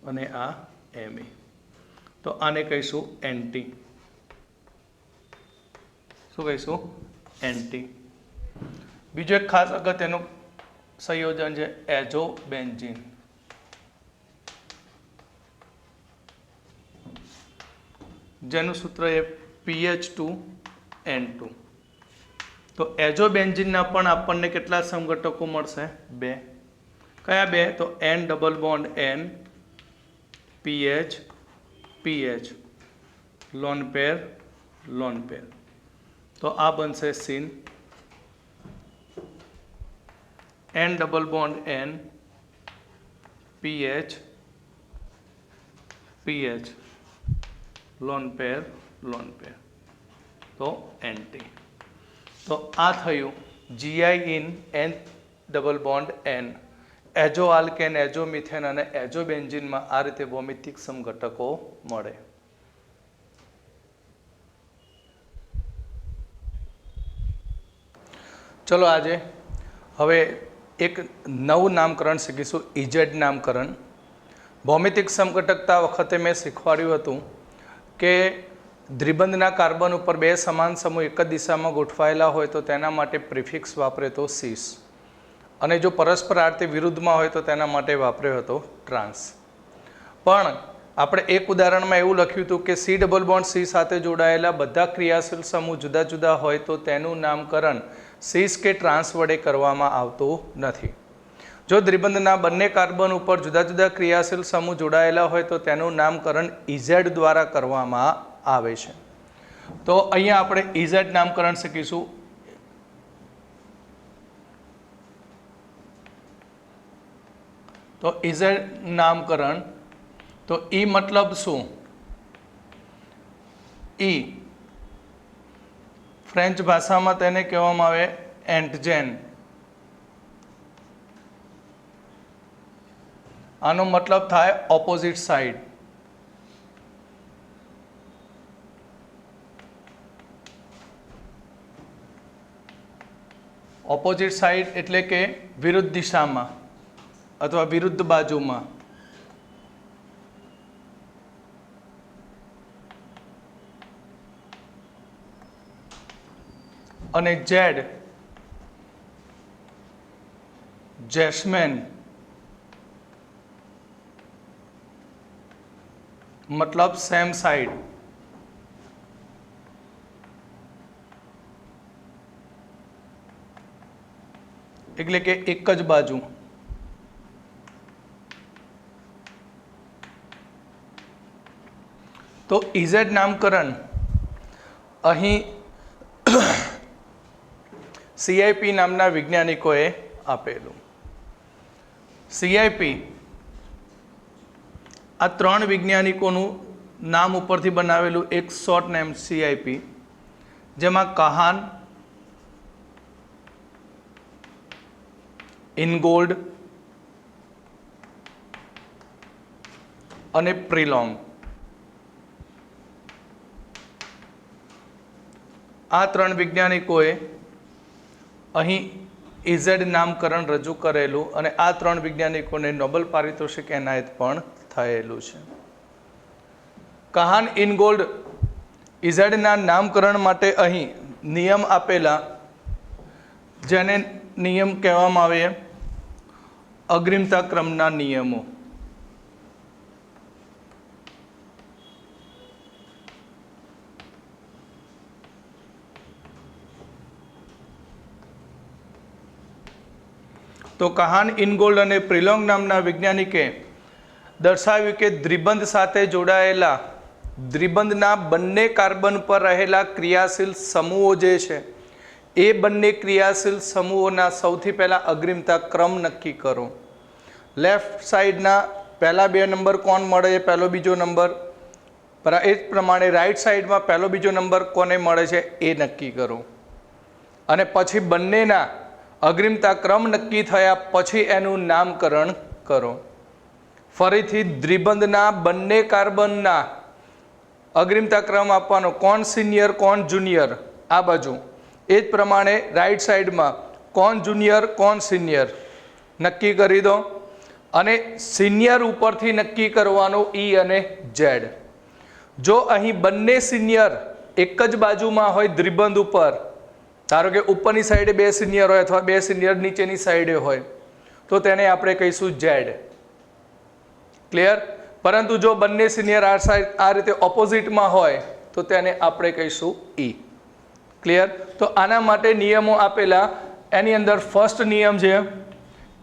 અને આ Me. તો આને કહીશું એન્ટી. શું કહીશું? એન્ટી. બીજું એક ખાસ અગત્યનું સંયોજન છે એજો બેન્ઝીન. જેનું સૂત્ર એ PH2N2. તો એજો બેન્ઝીનના પણ આપણને કેટલા સમઘટકો મળશે? બે. કયા બે? તો N double bond N PH PH lone pair lone pair. તો આ બનશે syn. N double bond N PH PH lone pair lone pair. તો એન્ટી. તો આ થયું GI in N double bond N. Azo alkane, azo methane અને એજો બેન્ઝીનમાં આ રીતે ભૌમિતિક સમઘટકો મળે. ચલો આજે હવે એક નવું નામકરણ શીખીશું, ઇઝેડ નામકરણ. ભૌમિતિક સમઘટકતા વખતે મેં શીખવાડ્યું હતું કે દ્વિબંધના કાર્બન ઉપર બે સમાન સમૂહ એક જ દિશામાં ગોઠવાયેલા હોય તો તેના માટે પ્રિફિક્સ વાપરે તો સીસ, અને જો પરસ્પરાર્થી વિરુદ્ધમાં હોય તો તેના માટે વાપર્યો હતો ટ્રાન્સ. પણ આપણે એક ઉદાહરણમાં એવું લખ્યું હતું કે સી ડબલ બોન્ડ સી સાથે જોડાયેલા બધા ક્રિયાશીલ સમૂહ જુદા જુદા હોય તો તેનું નામકરણ સીસ કે ટ્રાન્સ વડે કરવામાં આવતું નથી. જો દ્વિબંધના બંને કાર્બન ઉપર જુદા જુદા ક્રિયાશીલ સમૂહ જોડાયેલા હોય તો તેનું નામકરણ ઇઝેડ દ્વારા કરવામાં આવે છે. તો અહીંયા આપણે ઇઝેડ નામકરણ શીખીશું. તો ઇઝેડ નામકરણ, તો ઈ મતલબ શું? ઈ ફ્રેન્ચ ભાષામાં તેને કહેવામાં આવે એન્ટજેન. આનો મતલબ થાય ઓપોઝિટ સાઈડ. ઓપોઝિટ સાઈડ એટલે કે વિરુદ્ધ દિશામાં અથવા વિરુદ્ધ બાજુમાં. અને જેડ જેસ્મેન મતલબ સેમ સાઈડ. એટલે કે એક જ બાજુ. તો ઇઝેડ નામકરણ અહીં સીઆઈપી નામના વૈજ્ઞાનિકોએ આપેલું. સીઆઈપી આ ત્રણ વૈજ્ઞાનિકોનું નામ ઉપરથી બનાવેલું એક શોર્ટ નેમ સીઆઈપી, જેમાં કહાન, ઇનગોલ્ડ અને પ્રિલોંગ, આ ત્રણ વૈજ્ઞાનિકોએ અહીં ઇઝેડ નામકરણ રજૂ કરેલું અને આ ત્રણ વૈજ્ઞાનિકોને નોબેલ પારિતોષિક એનાયત પણ થયેલું છે. કહાન, ઇનગોલ્ડ, ઇઝેડના નામકરણ માટે અહીં નિયમ આપેલા, જેને નિયમ કહેવામાં આવે અગ્રિમતા ક્રમના નિયમો. તો કહાન, ઇનગોલ્ડ અને પ્રિલોંગ નામના વૈજ્ઞાનિકે દર્શાવ્યું કે દ્વિબંધ સાથે જોડાયેલા દ્વિબંધના બંને કાર્બન પર રહેલા ક્રિયાશીલ સમૂહો જે છે એ બંને ક્રિયાશીલ સમૂહોના સૌથી પહેલાં અગ્રિમતા ક્રમ નક્કી કરો. લેફ્ટ સાઈડના પહેલા બે નંબર કોણ મળે છે, પહેલો બીજો નંબર, એ જ પ્રમાણે રાઈટ સાઈડમાં પહેલો બીજો નંબર કોને મળે છે એ નક્કી કરો. અને પછી બંનેના અગ્રિમતા ક્રમ નક્કી થયા પછી એનું નામકરણ કરો. ફરીથી દ્વિબંધના બંને કાર્બનના અગ્રિમતા ક્રમ આપવાનો, કોણ સિનિયર કોણ જુનિયર આ બાજુ, એ જ પ્રમાણે રાઈટ સાઈડમાં કોણ જુનિયર કોણ સિનિયર નક્કી કરી દો. અને સિનિયર ઉપરથી નક્કી કરવાનું ઈ અને ઝેડ. જો અહીં બંને સિનિયર એક જ બાજુમાં હોય દ્વિબંધ ઉપર, ધારો કે ઉપરની સાઈડે બે સિનિયર હોય અથવા બે સિનિયર નીચેની સાઈડે હોય, તો તેને આપણે કહીશું ઝેડ. ક્લિયર? પરંતુ જો બંને સિનિયર આ સાઈડ આ રીતે ઓપોઝિટમાં હોય તો તેને આપણે કહીશું ઈ. ક્લિયર? તો આના માટે નિયમો આપેલા, એની અંદર ફર્સ્ટ નિયમ છે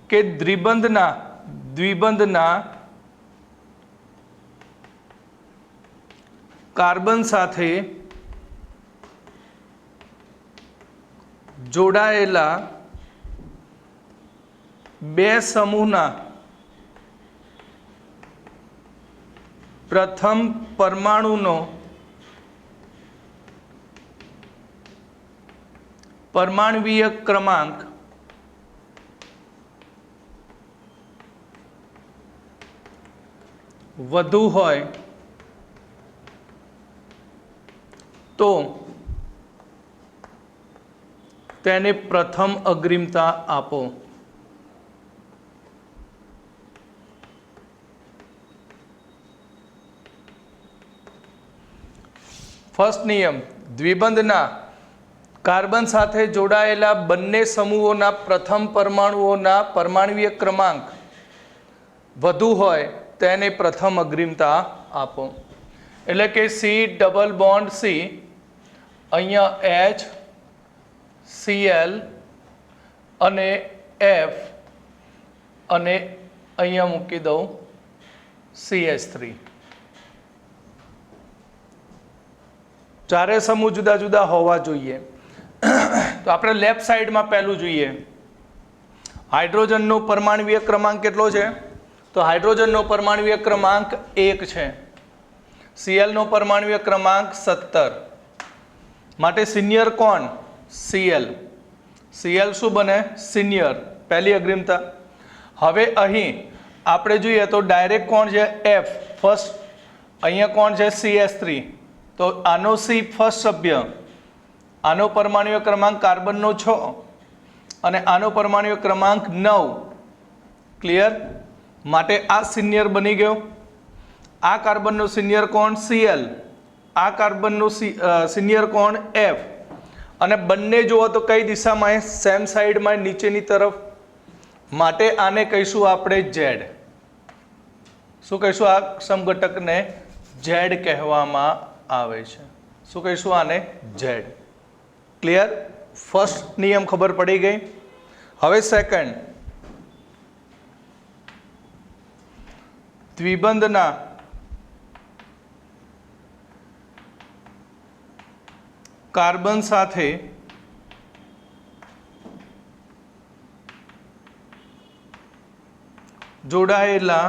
કે દ્વિબંધના કાર્બન સાથે જોડાયેલા બે સમૂહના પ્રથમ પરમાણુનો પરમાણ્વીય ક્રમાંક વધુ હોય તો તેને પ્રથમ અગ્રિમતા આપો. ફર્સ્ટ નિયમ, દ્વિબંધના કાર્બન સાથે જોડાયેલા બંને સમૂહોના પ્રથમ પરમાણુઓના પરમાણ્વીય ક્રમાંક વધુ હોય તેને પ્રથમ અગ્રિમતા આપો. એટલે કે સી ડબલ બોન્ડ સી, અહીંયા HCl અને F અને અહીંયા મૂકી દઉં CH3. ચારે સમૂહ જુદા જુદા હોવા જોઈએ. તો આપણે લેફ્ટ સાઈડમાં પહેલું જોઈએ, હાઇડ્રોજનનો પરમાણ્વીય ક્રમાંક કેટલો છે? તો હાઇડ્રોજનનો પરમાણ્વીય ક્રમાંક 1 છે. Cl નો પરમાણ્વીય ક્રમાંક 17. માટે સિનિયર કોણ? Cl. Cl શું બને? સિનિયર, પહેલી અગ્રિમતા. હવે અહીં આપણે જોઈએ તો ડાયરેક્ટ કોણ છે? F first. અહીંયા કોણ છે? CH3. તો આનો સી ફર્સ્ટ સભ્ય, આનો પરમાણ્વીય ક્રમાંક કાર્બનનો 6 અને આનો પરમાણ્વીય ક્રમાંક 9. ક્લિયર? માટે આ સિનિયર બની ગયો. આ કાર્બનનો સિનિયર કોણ? Cl. આ કાર્બનનો સિનિયર કોણ? F. અને બંને જુઓ તો કઈ દિશામાં, સેમ સાઈડમાં, નીચેની તરફ, માટે આને કહીશું આપણે ઝેડ. શું કહીશું? આ સમઘટકને ઝેડ કહેવામાં આવે છે. શું કહીશું આને? ઝેડ. ક્લિયર? ફર્સ્ટ નિયમ ખબર પડી ગઈ. હવે સેકન્ડ, દ્વિબંધના કાર્બન સાથે જોડાયેલા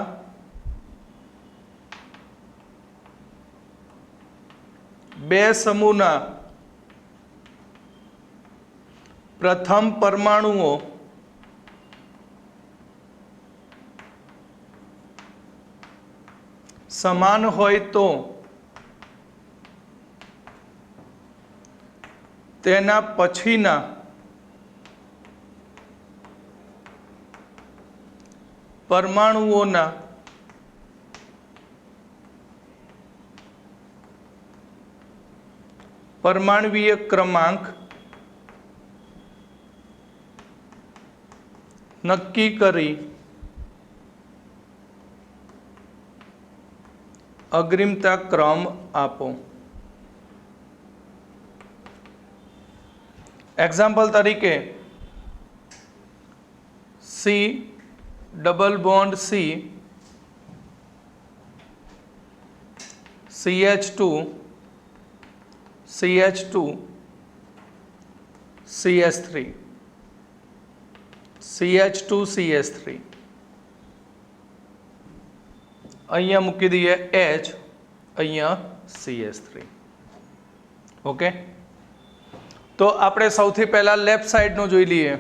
બે સમૂહના પ્રથમ પરમાણુઓ સમાન હોય તો તેના પછીના પરમાણુઓના પરમાણ્વીય ક્રમાંક નક્કી કરી અગ્રીમતા ક્રમ આપો. એક્ઝામ્પલ તરીકે C double bond C CH2 CH2 CH3 CH2 CH3 અહીંયા મૂકી દઈએ H, અહીંયા CH3. ઓકે, તો આપણે સૌથી પહેલા લેફ્ટ સાઈડનું જોઈ લઈએ.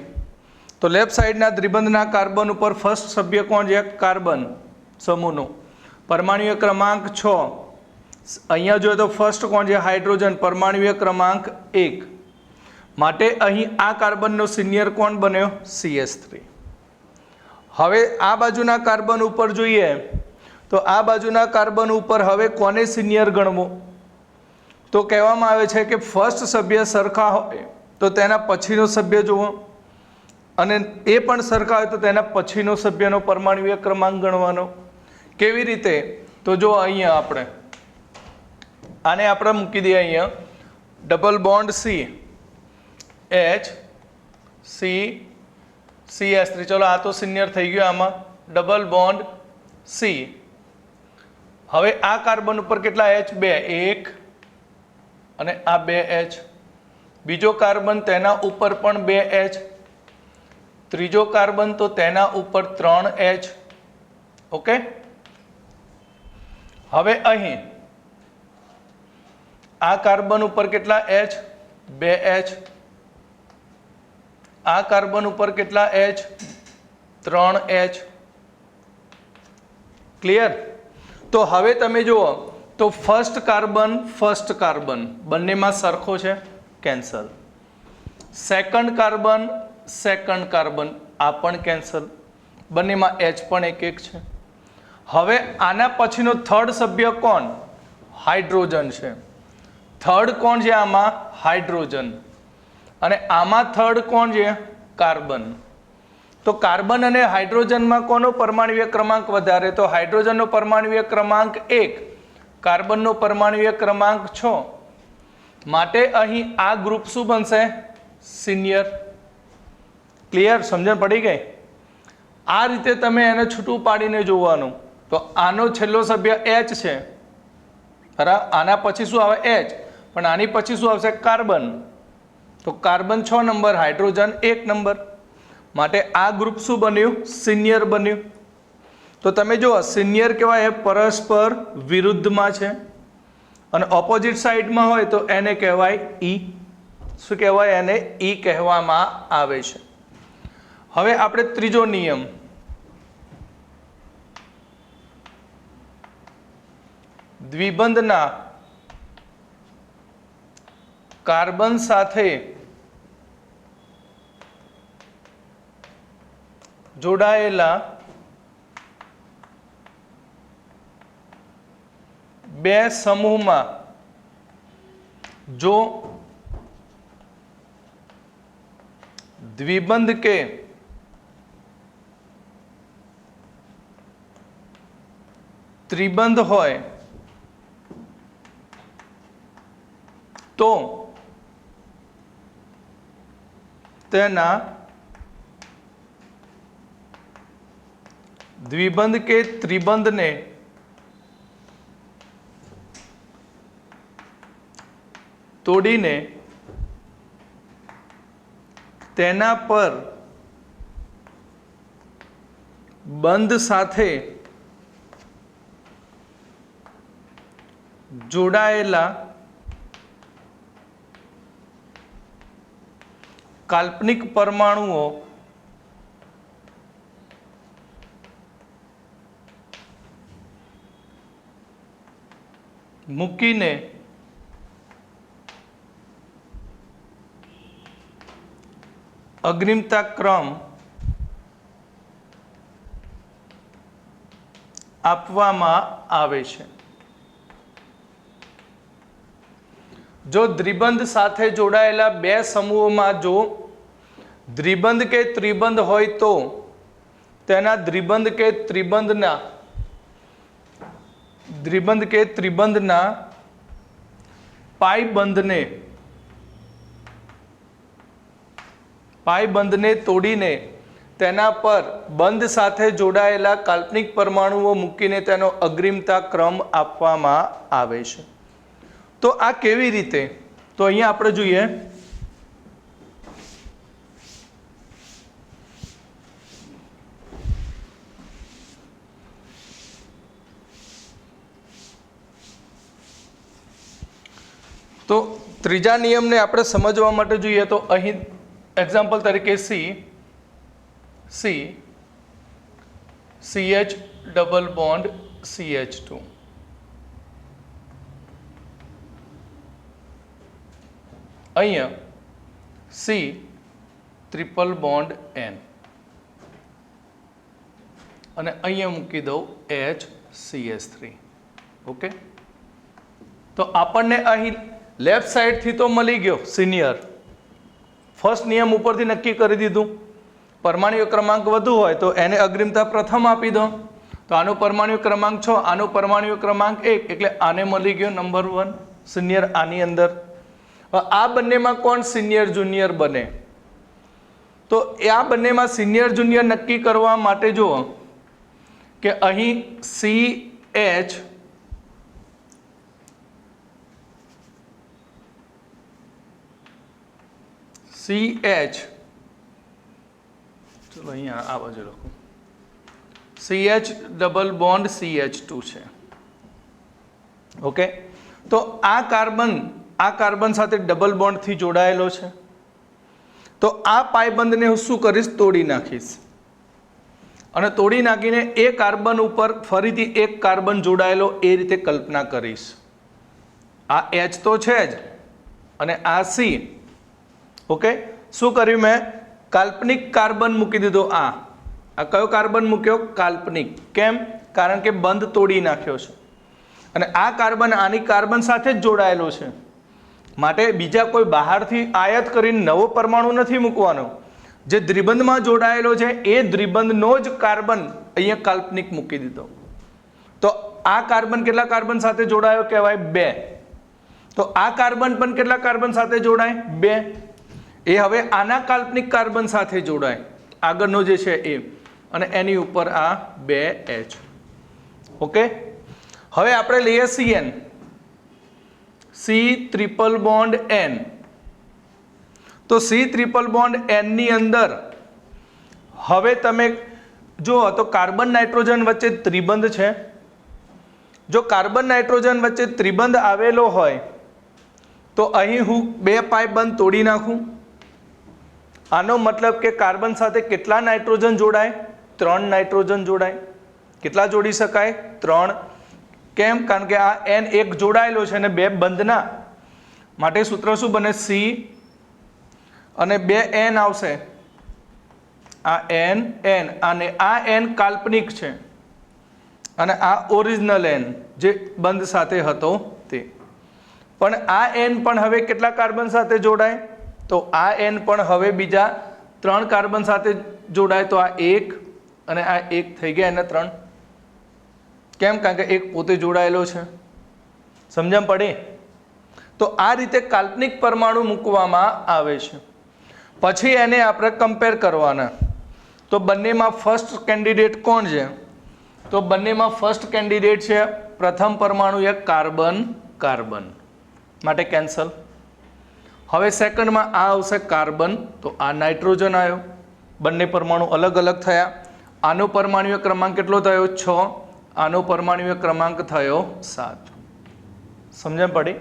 તો લેફ્ટ સાઈડના દ્વિબંધના કાર્બન ઉપર ફર્સ્ટ સભ્ય કોણ છે? કાર્બન સમૂહનો પરમાણ્વીય ક્રમાંક 6. અહીંયા જોઈએ તો ફર્સ્ટ કોણ છે? હાઇડ્રોજન, પરમાણ્વીય ક્રમાંક 1. માટે અહીં આ કાર્બનનો સિનિયર કોણ બન્યો? CH3. હવે આ બાજુના કાર્બન ઉપર જોઈએ તો આ બાજુના કાર્બન ઉપર હવે કોને સિનિયર ગણવો? તો કહેવામાં આવે છે કે ફર્સ્ટ સભ્ય સરખા હોય તો તેના પછીનો સભ્ય જુઓ, અને એ પણ સરખા હોય તો તેના પછીનો સભ્યનો પરમાણ્વીય ક્રમાંક ગણવાનો. કેવી રીતે? તો જો અહીંયા આપણે મૂકી દઈએ અહીંયા double bond C H CH3. ચલો આ તો સિનિયર થઈ ગયો. આમાં ડબલ બોન્ડ સી. હવે આ કાર્બન ઉપર કેટલા H? 2. 1 અને આ 2 H. બીજો કાર્બન તેના ઉપર પણ 2 H. ત્રીજો કાર્બન તો તેના ઉપર 3 H. ઓકે, હવે અહીં આ કાર્બન ઉપર કેટલા H? 2 H. આ કાર્બન ઉપર કેટલા H? 3 H. ક્લિયર? તો હવે તમે જુઓ તો ફર્સ્ટ કાર્બન બંનેમાં સરખો છે, કેન્સલ. સેકન્ડ કાર્બન આ પણ કેન્સલ, બંનેમાં H પણ 1 1 છે. હવે આના પછીનો થર્ડ સભ્ય કોણ? હાઇડ્રોજન છે. થર્ડ કોણ છે આમાં? હાઇડ્રોજન. અને આમાં થર્ડ કોણ છે? કાર્બન. તો કાર્બન અને હાઇડ્રોજનમાં કોનો પરમાણ્વીય ક્રમાંક વધારે? તો હાઇડ્રોજનનો પરમાણ્વીય ક્રમાંક 1, કાર્બનનો પરમાણ્વીય ક્રમાંક 6. માટે અહીં આ ગ્રુપ શું બનશે? સિનિયર. ક્લિયર? સમજણ પડી ગઈ? આ રીતે તમે એને છૂટું પાડીને જોવાનું. તો આનો છેલ્લો સભ્ય H છે, બરાબર? આના પછી શું આવે? H. પણ આની પછી શું આવશે? કાર્બન. તો કાર્બન 6 નંબર, હાઇડ્રોજન 1 નંબર. માટે આ ગ્રુપ શું બન્યું? સિનિયર બન્યું. તો તમે જુઓ સિનિયર કહેવાય પરસ્પર વિરુદ્ધમાં છે, અને ઓપોઝિટ સાઈડમાં હોય તો એને કહેવાય E. શું કહેવાય? એને E કહેવામાં આવે છે. હવે આપણે ત્રીજો નિયમ, દ્વિબંધના કાર્બન સાથે જોડાયેલા બે સમૂહમાં જો દ્વિબંધ કે ત્રિબંધ હોય તો તેના દ્વિબંધ કે ત્રિબંધને તોડીને તેના પર બંધ સાથે જોડાયેલા કાલ્પનિક પરમાણુઓ મૂકીને અગ્રિમતા ક્રમ આપવામાં આવે છે. જો દ્વિબંધ સાથે જોડાયેલા બે સમૂહોમાં જો દ્વિબંધ કે ત્રિબંધ હોય તો તેના દ્વિબંધ કે ત્રિબંધના પાયબંધને તોડીને તેના પર બંધ સાથે જોડાયેલા કાલ્પનિક પરમાણુઓ મૂકીને તેનો અગ્રિમતા ક્રમ આપવામાં આવે છે. તો આ કેવી રીતે? તો અહીંયા આપણે જોઈએ તો ત્રીજા નિયમને આપણે સમજવા માટે જોઈએ તો અહીં એક્ઝામ્પલ તરીકે CH ડબલ બોન્ડ CH2 અહીંયા C ટ્રિપલ બોન્ડ N અને અહીંયા મૂકી દઉં HCH3. ઓકે, તો આપણને અહીં લેફ્ટ સાઈડથી તો મળી ગયો સિનિયર. ફર્સ્ટ નિયમ ઉપરથી નક્કી કરી દીધું. પરમાણુ ક્રમાંક વધુ હોય તો એને અગ્રિમતા પ્રથમ આપી દો. તો આનો પરમાણુ ક્રમાંક 6, આનો પરમાણુ ક્રમાંક 1, એટલે આને મળી ગયો નંબર 1 સિનિયર આની અંદર. આ બંનેમાં કોણ સિનિયર જુનિયર બને? તો આ બંનેમાં સિનિયર જુનિયર નક્કી કરવા માટે જુઓ કે અહીં CH ચલો અહીંયા આ બાજુ લખો CH ડબલ બોન્ડ CH2 છે. ઓકે, તો આ કાર્બન સાથે ડબલ બોન્ડથી જોડાયેલો છે. તો આ પાયબંધને હું શું કરીશ? તોડી નાખીશ અને તોડી નાખીને એ કાર્બન ઉપર ફરીથી એક કાર્બન જોડાયેલો એ રીતે કલ્પના કરીશ. આ H તો છે જ અને આ C. ઓકે, શું કર્યું મેં? કાલ્પનિક કાર્બન મૂકી દીધો. આ કયો કાર્બન મૂક્યો? કાલ્પનિક. કેમ? કારણ કે બંધ તોડી નાખ્યો છે અને આ કાર્બન આની કાર્બન સાથે જ જોડાયેલો છે. માટે બીજા કોઈ બહારથી આયાત કરીને નવો પરમાણુ નથી મૂકવાનો. જે દ્વિબંધમાં જોડાયેલો છે એ દ્વિબંધનો જ કાર્બન અહીંયા કાલ્પનિક મૂકી દીધો. તો આ કાર્બન કેટલા કાર્બન સાથે જોડાયો કહેવાય? 2. તો આ કાર્બન પણ કેટલા કાર્બન સાથે જોડાય? 2. એ હવે આના કાલ્પનિક કાર્બન સાથે જોડાય, આગળનો જે છે એ, અને એની ઉપર આ 2H. ઓકે, હવે આપણે લઈએ CN, C triple bond N. તો C ટ્રિપલ બોન્ડ N ની અંદર હવે તમે જુઓ તો કાર્બન નાઇટ્રોજન વચ્ચે ત્રિબંધ છે. જો કાર્બન નાઇટ્રોજન વચ્ચે ત્રિબંધ આવેલો હોય તો અહીં હું 2 પાયબંધ તોડી નાખું. આનો મતલબ કે કાર્બન સાથે કેટલા નાઇટ્રોજન જોડાય? 3 નાઇટ્રોજન જોડાય. કેટલા જોડી શકાય? 3. કેમ? કારણ કે આ N એક જોડાયેલો છે અને 2 બંધના, માટે સૂત્ર શું બને? C અને 2 N આવશે. આ N અને આ N કાલ્પનિક છે અને આ ઓરિજિનલ N જે બંધ સાથે હતો તે. પણ આ N પણ હવે કેટલા કાર્બન સાથે જોડાય? તો આ N પણ હવે બીજા 3 કાર્બન સાથે જોડાય તો આ 1 અને આ 1 થઈ ગયા એના 3. કેમ? કારણ કે 1 પોતે જોડાયેલો છે. સમજણ પડી? તો આ રીતે કાલ્પનિક પરમાણુ મૂકવામાં આવે છે. પછી એને આપણે કમ્પેર કરવાના. તો બંનેમાં ફર્સ્ટ કેન્ડિડેટ કોણ છે? તો બંનેમાં ફર્સ્ટ કેન્ડિડેટ છે પ્રથમ પરમાણુ એક કાર્બન કાર્બન, માટે કેન્સલ. હવે સેકન્ડમાં આ આવશે કાર્બન, તો આ નાઇટ્રોજન આવ્યો. બંને પરમાણુ અલગ અલગ થયા. આનો પરમાણુય ક્રમાંક કેટલો થયો? 6. આનો પરમાણુય ક્રમાંક થયો 7. સમજણ પડી?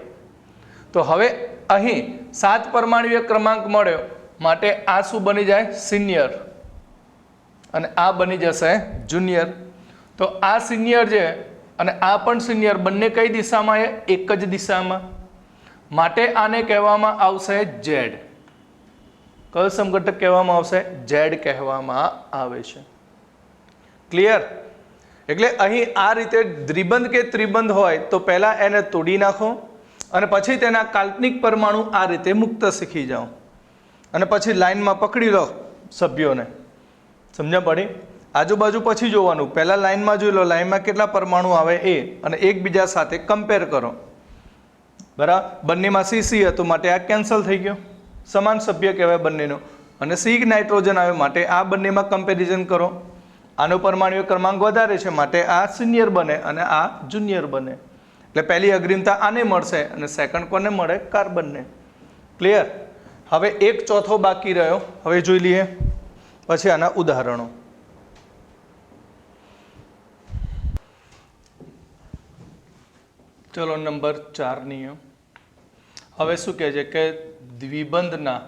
તો હવે અહીં 7 પરમાણુય ક્રમાંક મળ્યો, માટે આ શું બની જાય? સિનિયર. અને આ બની જશે જુનિયર. તો આ સિનિયર છે અને આ પણ સિનિયર, બંને કઈ દિશામાં? એક જ દિશામાં. માટે આને કહેવામાં આવશે ઝેડ. કયો સમઘટક કહેવામાં આવશે? ઝેડ કહેવામાં આવે છે. ક્લિયર? એટલે અહીં આ રીતે દ્વિબંધ કે ત્રિબંધ હોય તો પહેલા એને તોડી નાખો અને પછી તેના કાલ્પનિક પરમાણુ આ રીતે મુક્ત શીખી જાઓ અને પછી લાઈનમાં પકડી લો સભ્યોને. સમજણ પડી? આજુબાજુ પછી જોવાનું. પહેલા લાઈનમાં જોઈ લો, લાઈનમાં કેટલા પરમાણુ આવે એ, અને એકબીજા સાથે કમ્પેર કરો. બરાબર? બંનેમાં સી હતું માટે આ કેન્સલ થઈ ગયો, સમાન સભ્ય કહેવાય બંનેનો. અને સી નાઇટ્રોજન આવ્યો માટે આ બંનેમાં કમ્પેરિઝન કરો. આનો પરમાણુ ક્રમાંક વધારે છે માટે આ સિનિયર બને અને આ જુનિયર બને. એટલે પહેલી અગ્રિમતા આને મળશે અને સેકન્ડ કોને મળે? કાર્બનને. ક્લિયર? હવે 1/4 બાકી રહ્યો. હવે જોઈ લઈએ પછી આના ઉદાહરણો. ચલો નંબર 4 નિયમ. હવે શું કહે છે કે દ્વિબંધના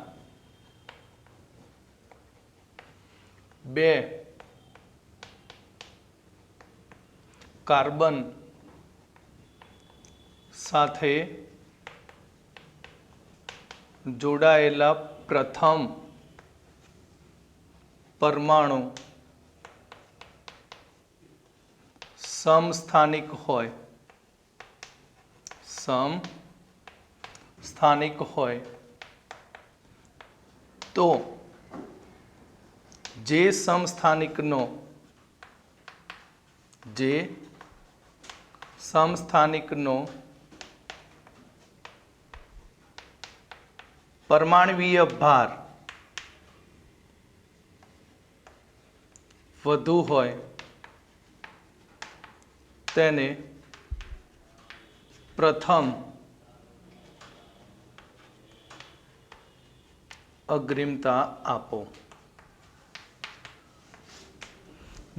2 કાર્બન સાથે જોડાયેલા પ્રથમ પરમાણુ સમસ્થાનિક હોય, સમસ્થાનિક હોય તો જે સમસ્થાનિકનો પરમાણવીય ભાર વધુ હોય તેને પ્રથમ અગ્રિમતા આપો.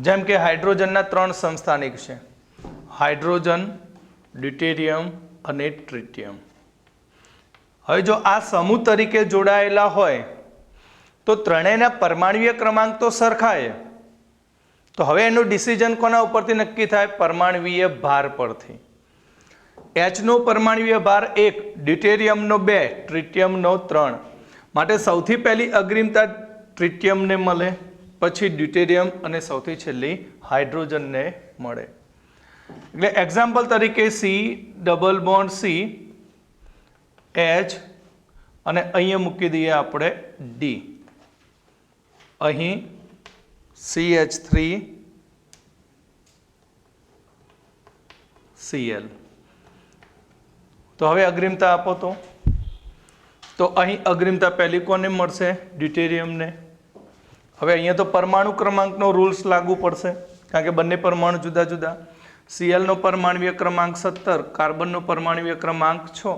જેમ કે હાઇડ્રોજનના 3 સમસ્થાનિક છે, હાઇડ્રોજન, ડ્યુટેરિયમ અને ટ્રિટિયમ. હવે જો આ સમૂહ તરીકે જોડાયેલા હોય તો ત્રણેયના પરમાણુય ક્રમાંક તો સરખાય. તો હવે એનું ડિસિઝન કોના ઉપરથી નક્કી થાય? પરમાણુય ભાર પરથી. એચનો પરમાણુય ભાર 1, ડ્યુટેરિયમનો 2, ટ્રિટિયમનો 3. માટે સૌથી પહેલી અગ્રિમતા ટ્રિટિયમને મળે, પછી ડ્યુટેરિયમ અને સૌથી છેલ્લી હાઇડ્રોજનને મળે. એટલે એક્ઝામ્પલ તરીકે C double bond C H અને અહીંયા મૂકી દઈએ આપણે ડી. અહીં CH3Cl. તો હવે અગ્રિમતા આપો. તો અહીં અગ્રિમતા પહેલી કોને મળશે? ડ્યુટેરિયમને. હવે અહીંયા તો પરમાણુ ક્રમાંકનો રૂલ્સ લાગુ પડશે કારણ કે બંને પરમાણુ જુદા જુદા. સીએલનો પરમાણુય ક્રમાંક 17, કાર્બનનો પરમાણુય ક્રમાંક 6.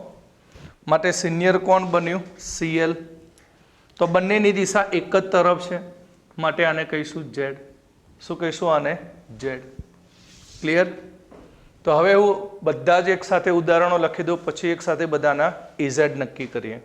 માટે સિનિયર કોણ બન્યું? Cl. તો બંનેની દિશા એક જ તરફ છે માટે આને કહીશું ઝેડ. શું કહીશું આને? ઝેડ. ક્લિયર? તો હવે હું બધા જ એક સાથે ઉદાહરણો લખી દઉં, પછી એક સાથે બધાના ઇઝેડ નક્કી કરીએ.